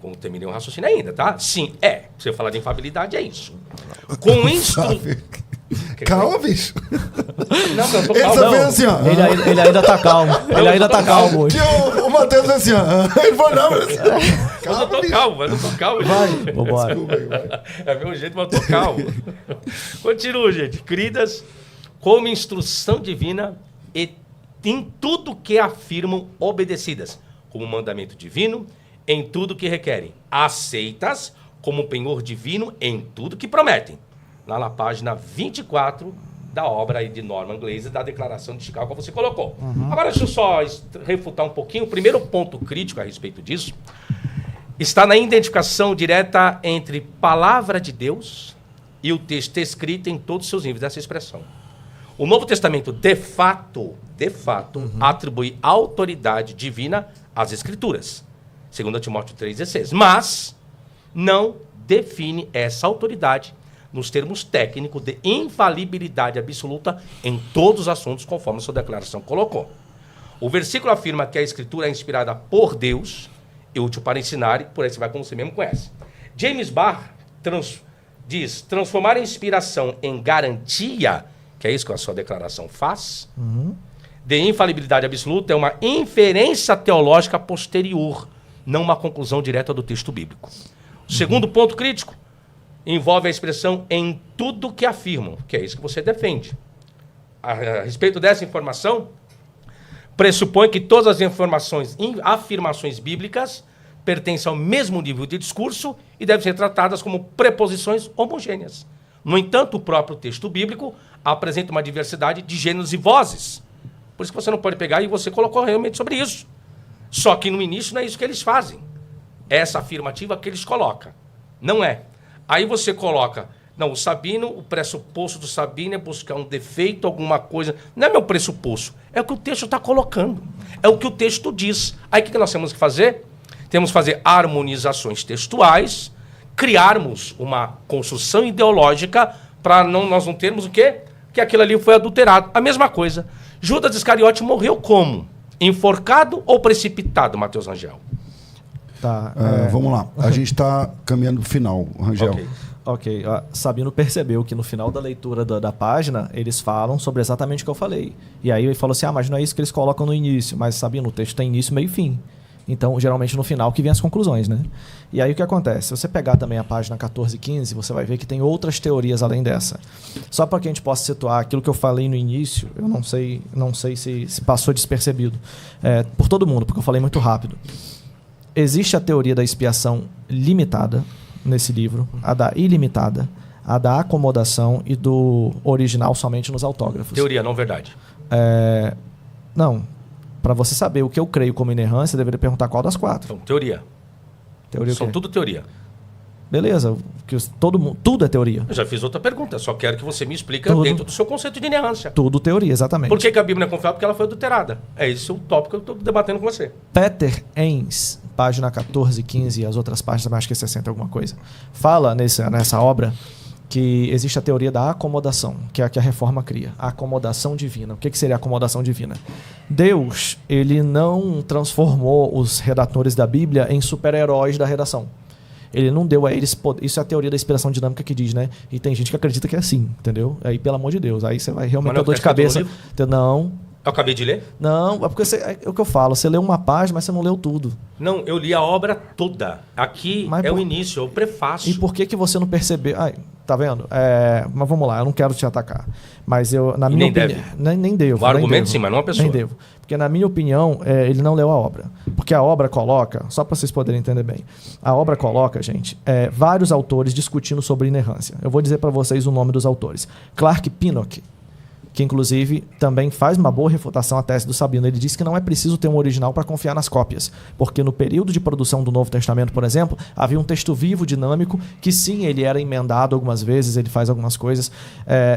Não
terminei o raciocínio ainda, tá? Sim, Se você falar de infabilidade, é isso. Com
Calma, bicho.
Não, eu tô
ele
calmo.
Ele assim, ó.
Ele ainda tá calmo. Ele ainda tá calmo hoje.
Que o Matheus assim, ó. Ele falou, não, mas...
Calma, eu tô calmo.
Vai,
vambora.
É meu jeito, mas eu tô calmo. Continuo, gente. Queridas, como instrução divina e em tudo que afirmam obedecidas, como mandamento divino, em tudo que requerem, aceitas como penhor divino em tudo que prometem. Lá na página 24 da obra aí de Norman Glaser, da Declaração de Chicago, que você colocou. Agora, deixa eu só refutar um pouquinho. O primeiro ponto crítico a respeito disso está na identificação direta entre palavra de Deus e o texto escrito em todos os seus níveis dessa expressão. O Novo Testamento, de fato, atribui autoridade divina às Escrituras, 2 Timóteo 3,16, mas não define essa autoridade nos termos técnicos de infalibilidade absoluta em todos os assuntos, conforme a sua declaração colocou. O versículo afirma que a Escritura é inspirada por Deus e útil para ensinar, e por aí você vai como você mesmo conhece. James Barr diz, transformar a inspiração em garantia, que é isso que a sua declaração faz, de infalibilidade absoluta, é uma inferência teológica posterior, não uma conclusão direta do texto bíblico. O segundo ponto crítico envolve a expressão em tudo que afirmam, que é isso que você defende. A respeito dessa informação, pressupõe que todas as afirmações bíblicas pertencem ao mesmo nível de discurso e devem ser tratadas como preposições homogêneas. No entanto, o próprio texto bíblico apresenta uma diversidade de gêneros e vozes. Por isso que você não pode pegar e você colocou realmente sobre isso. Só que no início não é isso que eles fazem. É essa afirmativa que eles colocam. Não é. Aí você coloca, não, o Sabino, o pressuposto do Sabino é buscar um defeito, alguma coisa. Não é meu pressuposto, é o que o texto está colocando. É o que o texto diz. Aí o que nós temos que fazer? Temos que fazer harmonizações textuais, criarmos uma construção ideológica para nós não termos o quê? Que aquilo ali foi adulterado. A mesma coisa. Judas Iscariote morreu como? Enforcado ou precipitado, Matheus Rangel?
Tá,
vamos lá. A gente está caminhando para o final, Rangel.
Ok. Sabino percebeu que no final da leitura da página, eles falam sobre exatamente o que eu falei. E aí ele falou assim, mas não é isso que eles colocam no início. Mas, Sabino, o texto tem início, meio e fim. Então, geralmente no final que vem as conclusões, né? E aí o que acontece? Se você pegar também a página 14 e 15, você vai ver que tem outras teorias além dessa. Só para que a gente possa situar aquilo que eu falei no início, eu não sei se passou despercebido por todo mundo, porque eu falei muito rápido. Existe a teoria da expiação limitada nesse livro, a da ilimitada, a da acomodação e do original somente nos autógrafos.
Teoria, não verdade.
Não. Para você saber o que eu creio como inerrância, você deveria perguntar qual das quatro.
Então, teoria.
Teoria
São tudo teoria.
Beleza. Tudo é teoria.
Eu já fiz outra pergunta, só quero que você me explique dentro do seu conceito de inerrância.
Tudo teoria, exatamente.
Por que a Bíblia não é confiável? Porque ela foi adulterada. É esse o tópico que eu estou debatendo com você.
Peter Enns, página 14, 15 e as outras páginas, acho que é 60 alguma coisa, fala nessa obra que existe a teoria da acomodação, que é a que a reforma cria. A acomodação divina. O que seria a acomodação divina? Deus, ele não transformou os redatores da Bíblia em super-heróis da redação. Ele não deu a eles poder. Isso é a teoria da inspiração dinâmica que diz, né? E tem gente que acredita que é assim, entendeu? Aí, pelo amor de Deus, aí você vai realmente ter dor de cabeça. Não.
Eu acabei de ler?
Não, é porque é o que eu falo. Você leu uma página, mas você não leu tudo.
Não, eu li a obra toda. Aqui o início, é o prefácio.
E por que você não percebeu? Ai, tá vendo? Mas vamos lá, eu não quero te atacar. Mas eu, na minha opinião. Nem devo.
O argumento sim, mas não a pessoa.
Nem devo. Porque, na minha opinião, ele não leu a obra. Porque a obra coloca, só para vocês poderem entender bem, a obra coloca, gente, vários autores discutindo sobre inerrância. Eu vou dizer para vocês o nome dos autores. Clark Pinnock, que inclusive também faz uma boa refutação à tese do Sabino. Ele diz que não é preciso ter um original para confiar nas cópias, porque no período de produção do Novo Testamento, por exemplo, havia um texto vivo, dinâmico, que sim, ele era emendado algumas vezes, ele faz algumas coisas.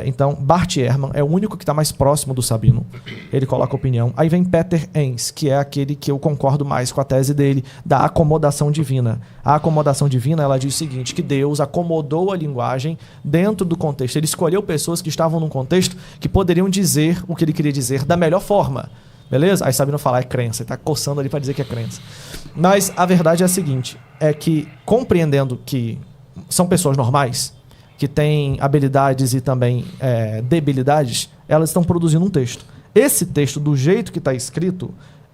Então, Bart Ehrman é o único que está mais próximo do Sabino. Ele coloca opinião. Aí vem Peter Enns, que é aquele que eu concordo mais com a tese dele, da acomodação divina. A acomodação divina, ela diz o seguinte, que Deus acomodou a linguagem dentro do contexto. Ele escolheu pessoas que estavam num contexto que poderiam dizer o que ele queria dizer da melhor forma. Beleza? Aí Sabino fala, é crença. Ele está coçando ali para dizer que é crença. Mas a verdade é a seguinte, é que compreendendo que são pessoas normais, que têm habilidades e também debilidades, elas estão produzindo um texto. Esse texto, do jeito que está escrito,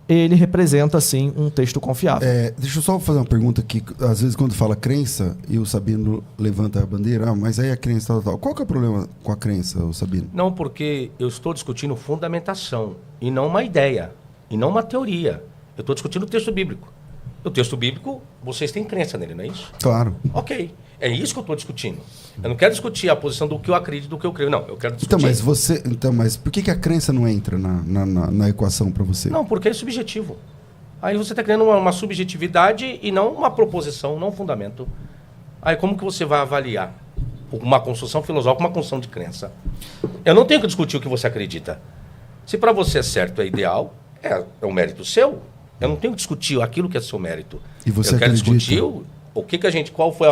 ele representa, sim, um texto confiável.
Deixa eu só fazer uma pergunta aqui. Às vezes, quando fala crença, e o Sabino levanta a bandeira, mas aí a crença tal. Qual que é o problema com a crença, o Sabino?
Não, porque eu estou discutindo fundamentação, e não uma ideia, e não uma teoria. Eu estou discutindo o texto bíblico. O texto bíblico, vocês têm crença nele, não é isso?
Claro.
Ok. É isso que eu estou discutindo. Eu não quero discutir a posição do que eu acredito, do que eu creio. Não, eu quero discutir...
Mas por que a crença não entra na equação para você?
Não, porque é subjetivo. Aí você está criando uma subjetividade e não uma proposição, não um fundamento. Aí como que você vai avaliar? uma construção filosófica, uma construção de crença. Eu não tenho que discutir o que você acredita. Se para você é certo, é ideal, é um mérito seu. Eu não tenho que discutir aquilo que é seu mérito.
E você
eu quero
acredita?
discutir qual foi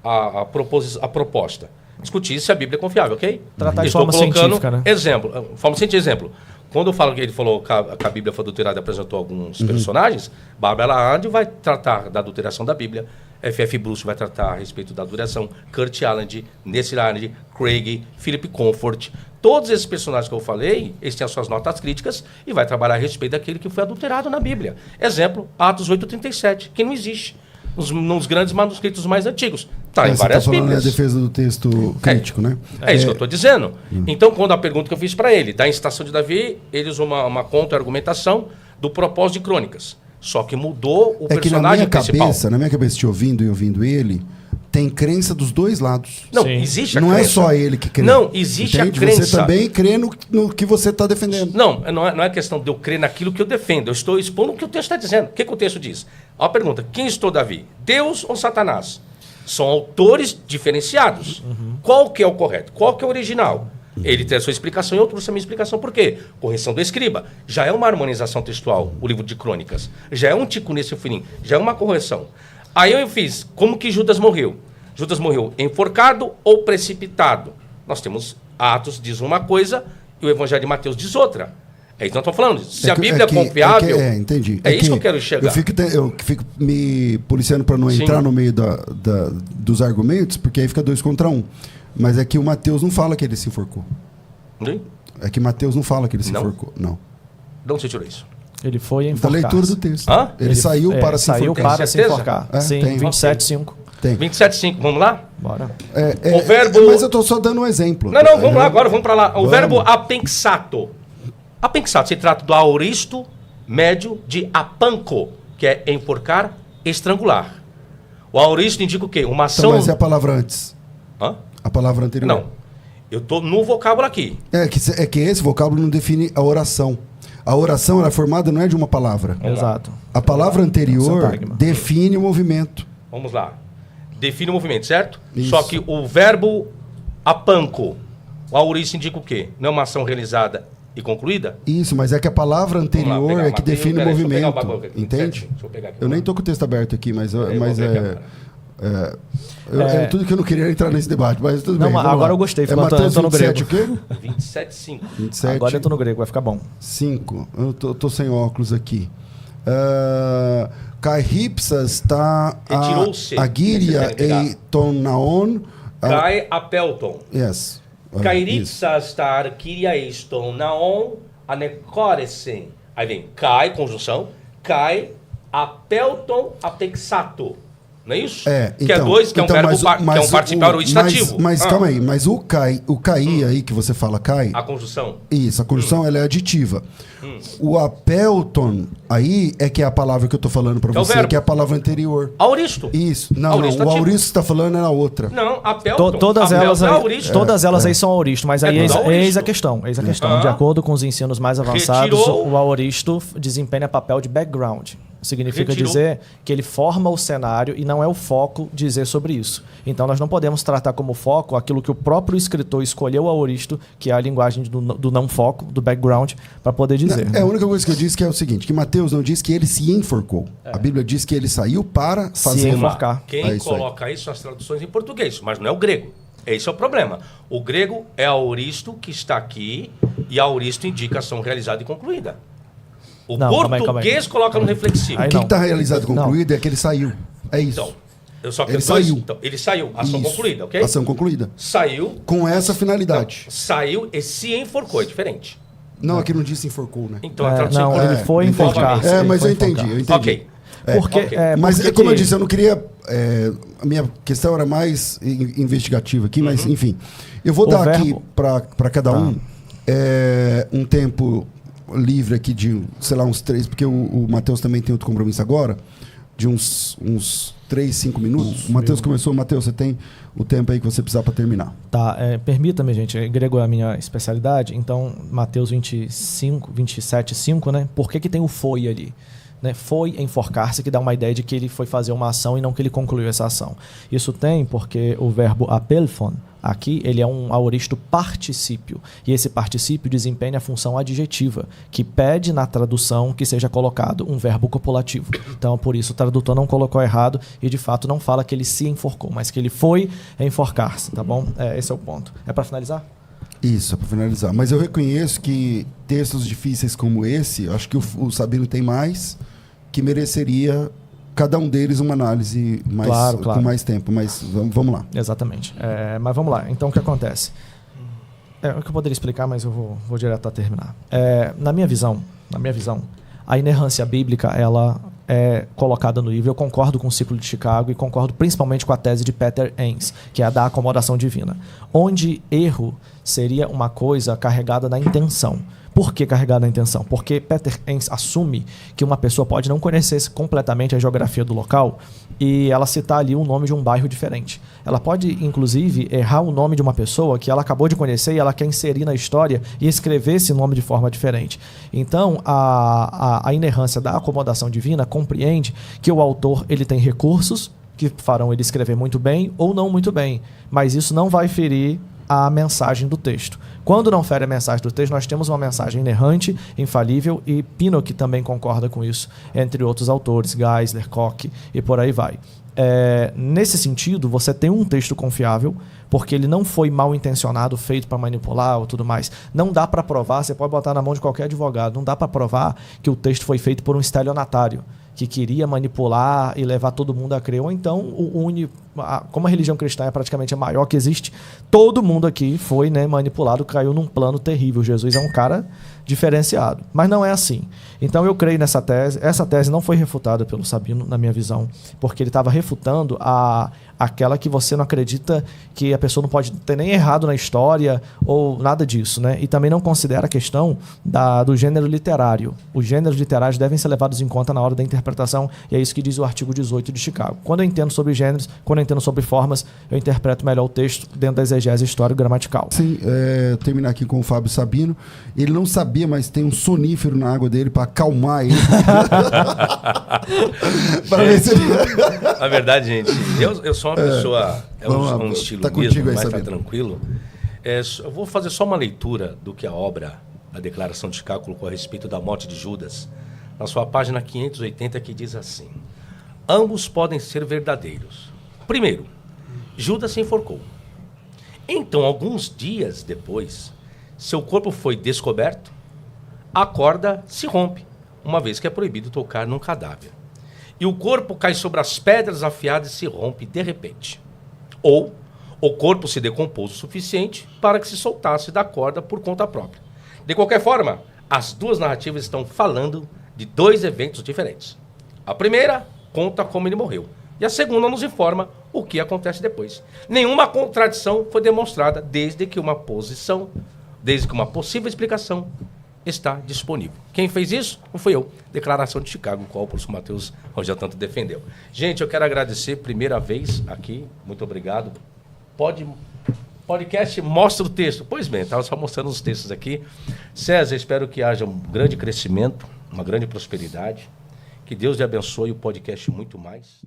a proposta. Discutir se a Bíblia é confiável, ok?
Tratar de
Estou
forma
colocando
científica, né?
exemplo. Forma científica, exemplo. Quando eu falo que ele falou que a Bíblia foi adulterada e apresentou alguns personagens, Barbara Andy vai tratar da adulteração da Bíblia, F.F. Bruce vai tratar a respeito da adulteração, Kurt Aland, Nessie Aland, Craig, Philip Comfort, todos esses personagens que eu falei, eles têm as suas notas críticas e vai trabalhar a respeito daquele que foi adulterado na Bíblia. Exemplo, Atos 8:37, que não existe nos grandes manuscritos mais antigos. Está em várias
Bíblias. Você está falando a defesa do texto crítico, né?
É isso que eu estou dizendo. Então, quando a pergunta que eu fiz para ele, da incitação de Davi, eles uma contra-argumentação do propósito de Crônicas. Só que mudou o personagem principal.
Na minha cabeça, te ouvindo e ouvindo ele, tem crença dos dois lados.
Não,
Sim.
existe a
não
crença.
é só ele que crê.
Não, existe
entende?
a crença.
Você também crê no que você está defendendo.
Não é questão de eu crer naquilo que eu defendo. Eu estou expondo o que o texto está dizendo. O que o texto diz? Ó, a pergunta, quem estou Davi? Deus ou Satanás? São autores diferenciados. Qual que é o correto? Qual que é o original? Ele tem a sua explicação e eu trouxe a minha explicação. Por quê? Correção do escriba. Já é uma harmonização textual, o livro de Crônicas. Já é um tico nesse finim. Já é uma correção. Aí eu fiz, como que Judas morreu? Judas morreu enforcado ou precipitado? Nós temos Atos diz uma coisa e o Evangelho de Mateus diz outra. É isso que nós estamos falando. Se a Bíblia é confiável...
entendi.
É isso que eu quero chegar.
Eu fico me policiando para não entrar no meio dos argumentos, porque aí fica 2 contra 1. Mas é que o Mateus não fala que ele se enforcou.
Sim?
É que Mateus não fala que ele se enforcou. Não.
De onde você tirou isso?
Ele foi
Da
enforcar.
leitura do texto.
Hã?
Ele saiu para se enforcar.
Saiu para se
Certeza?
enforcar.
É,
Sim,
tem.
27:5.
Tem.
27,5. Vamos lá?
Bora.
O verbo...
Mas eu estou só dando um exemplo.
Não, vamos lá agora, vamos para lá. O
Vamos.
verbo apenxato. Apenxato se trata do aoristo médio de apanco, que é enforcar, estrangular. O aoristo indica o quê? Uma ação...
Então, mas é a palavra antes.
Hã?
A palavra anterior.
Não. Eu estou no vocábulo aqui.
É que esse vocábulo não define a oração. A oração ela é formada não é de uma palavra.
Exato.
A palavra anterior
Sintagma.
define o movimento.
Vamos lá. Define o movimento, certo?
Isso.
Só que o verbo apanco, o aoristo indica o quê? Não é uma ação realizada e concluída?
Isso, mas é que a palavra
Vamos lá,
anterior
pegar
é que
Mateus,
define o
peraí, deixa eu pegar
movimento.
o bagulho aqui,
Entende?
deixa eu pegar aqui,
Eu
vamos
nem
lá.
tô com o texto aberto aqui, mas
Eu vou
é
ver aqui,
tudo que eu não queria era entrar nesse debate, mas tudo
Não,
bem.
mas
vamos
agora
lá.
eu gostei,
É
ficou
Mateus
tô no
27
grego.
o quê?
27,5.
27.
Agora eu tô no grego, vai ficar bom.
5. Eu tô sem óculos aqui. Kai Hipsas tá
Retirou o C.
a Gíria
Vocês querem
e Tonaon.
Kai apelton.
Yes. Isso.
Kairipsa star kiria eston naon anecoresen. Aí vem Kai, conjunção. Kai apelton apexato. Não é isso? Que é dois, que é um verbo, que é um participal estativo.
Mas calma aí, mas o cair aí que você fala cai.
A conjunção.
Isso, a conjunção ela é aditiva. O apelton aí é que é a palavra que eu tô falando para
É o
você,
verbo.
que é a palavra anterior.
Auristo.
Isso. Não,
Auristo
o
ativo.
Auristo que você tá falando era a outra.
Não, apelton.
Todas
Apelton
elas,
é
aí,
auristo.
todas elas aí são aoristo, mas aí
É
eis,
tudo aoristo.
eis a questão. Eis a questão. De acordo com os ensinos mais avançados,
Retirou-
o aoristo desempenha papel de background. Significa
Retirou-
dizer que ele forma o cenário e não é o foco dizer sobre isso. Então nós não podemos tratar como foco aquilo que o próprio escritor escolheu ao aoristo, que é a linguagem do não foco, do background, para poder dizer.
A única coisa que eu disse que é o seguinte, que Mateus não diz que ele se enforcou. A Bíblia diz que ele saiu para fazer
enforcar.
Quem
É isso aí.
coloca isso nas traduções em português, mas não é o grego. Esse é o problema. O grego é aoristo que está aqui e aoristo indica ação realizada e concluída. O
Não, calma aí,
português coloca no reflexivo.
Aí
O que
não.
está realizado e
Não.
concluído é que ele saiu. É isso.
Então, eu só
Ele
quero
saiu.
Então, ele saiu. Ação
Isso.
concluída, ok?
Ação concluída.
Saiu.
Com essa finalidade.
Saiu e se enforcou. É diferente.
Não, aqui não disse enforcou, né?
Então a tradução
não, ele foi
entendi.
enforcar.
Ele
Mas
foi
eu entendi,
enforcar.
eu entendi.
Ok.
Porque,
ok.
Mas,
porque
como eu
que-
disse, eu não queria... a minha questão era mais investigativa aqui, mas enfim. Eu vou
O
dar aqui
verbo-
para cada um um tempo livre aqui de, sei lá, uns 3, porque o Matheus também tem outro compromisso agora, de uns 3, 5 minutos. O Matheus começou. Matheus, você tem o tempo aí que você precisar para terminar.
Tá, permita-me, gente, grego é a minha especialidade, então Mateus 25, 27, 5, né? Por que tem o foi ali? né, foi enforcar-se, que dá uma ideia de que ele foi fazer uma ação e não que ele concluiu essa ação. Isso tem porque o verbo apelphon, aqui, ele é um aoristo particípio. E esse particípio desempenha a função adjetiva, que pede na tradução que seja colocado um verbo copulativo. Então, por isso, o tradutor não colocou errado e, de fato, não fala que ele se enforcou, mas que ele foi enforcar-se, tá bom? Esse é o ponto. É para finalizar?
Isso, é para finalizar. Mas eu reconheço que textos difíceis como esse, acho que o Sabino tem mais, que mereceria cada um deles uma análise mais, claro. Com mais tempo, mas vamos lá.
Exatamente. Mas vamos lá. Então, o que acontece? O que eu poderia explicar, mas eu vou direto a terminar. Na minha visão, a inerrância bíblica, ela é colocada no livro. Eu concordo com o Ciclo de Chicago e concordo principalmente com a tese de Peter Enns, que é a da acomodação divina, onde erro seria uma coisa carregada na intenção. Por que carregada na intenção? Porque Peter Enns assume que uma pessoa pode não conhecer completamente a geografia do local e ela citar ali o nome de um bairro diferente. Ela pode, inclusive, errar o nome de uma pessoa que ela acabou de conhecer e ela quer inserir na história e escrever esse nome de forma diferente. Então, a inerrância da acomodação divina compreende que o autor ele tem recursos que farão ele escrever muito bem ou não muito bem, mas isso não vai ferir a mensagem do texto. Quando não fere a mensagem do texto, nós temos uma mensagem inerrante, infalível, e Pinnock também concorda com isso, entre outros autores, Geisler, Koch e por aí vai. Nesse sentido, você tem um texto confiável, porque ele não foi mal intencionado, feito para manipular ou tudo mais. Não dá para provar, você pode botar na mão de qualquer advogado, não dá para provar que o texto foi feito por um estelionatário, que queria manipular e levar todo mundo a crer. Ou então, como a religião cristã é praticamente a maior que existe, todo mundo aqui foi, né, manipulado, caiu num plano terrível. Jesus é um cara diferenciado. Mas não é assim. Então eu creio nessa tese. Essa tese não foi refutada pelo Sabino, na minha visão, porque ele estava refutando aquela que você não acredita que a pessoa não pode ter nem errado na história ou nada disso, né? E também não considera a questão do gênero literário. Os gêneros literários devem ser levados em conta na hora da interpretação, e é isso que diz o artigo 18 de Chicago. Quando eu entendo sobre gêneros, quando eu entendo sobre formas, eu interpreto melhor o texto dentro da exegese histórico-gramatical.
Sim, terminar aqui com o Fábio Sabino. Ele não sabia, mas tem um sonífero na água dele para acalmar ele.
Na verdade, gente, eu sou uma pessoa, um estilo
tá
mesmo,
aí,
mas
Sabino.
tá tranquilo. Eu vou fazer só uma leitura do que a obra, a Declaração de Chicago, colocou a respeito da morte de Judas, na sua página 580, que diz assim: ambos podem ser verdadeiros. Primeiro, Judas se enforcou. Então, alguns dias depois, seu corpo foi descoberto, a corda se rompe, uma vez que é proibido tocar num cadáver. E o corpo cai sobre as pedras afiadas e se rompe de repente. Ou o corpo se decompôs o suficiente para que se soltasse da corda por conta própria. De qualquer forma, as duas narrativas estão falando de dois eventos diferentes. A primeira conta como ele morreu, e a segunda nos informa o que acontece depois. Nenhuma contradição foi demonstrada desde que uma possível explicação está disponível. Quem fez isso? Não fui eu. Declaração de Chicago, qual o professor Matheus Rogel tanto defendeu. Gente, eu quero agradecer, primeira vez aqui, muito obrigado. Podcast mostra o texto. Pois bem, estava só mostrando os textos aqui. César, espero que haja um grande crescimento, uma grande prosperidade. Que Deus lhe abençoe o podcast muito mais.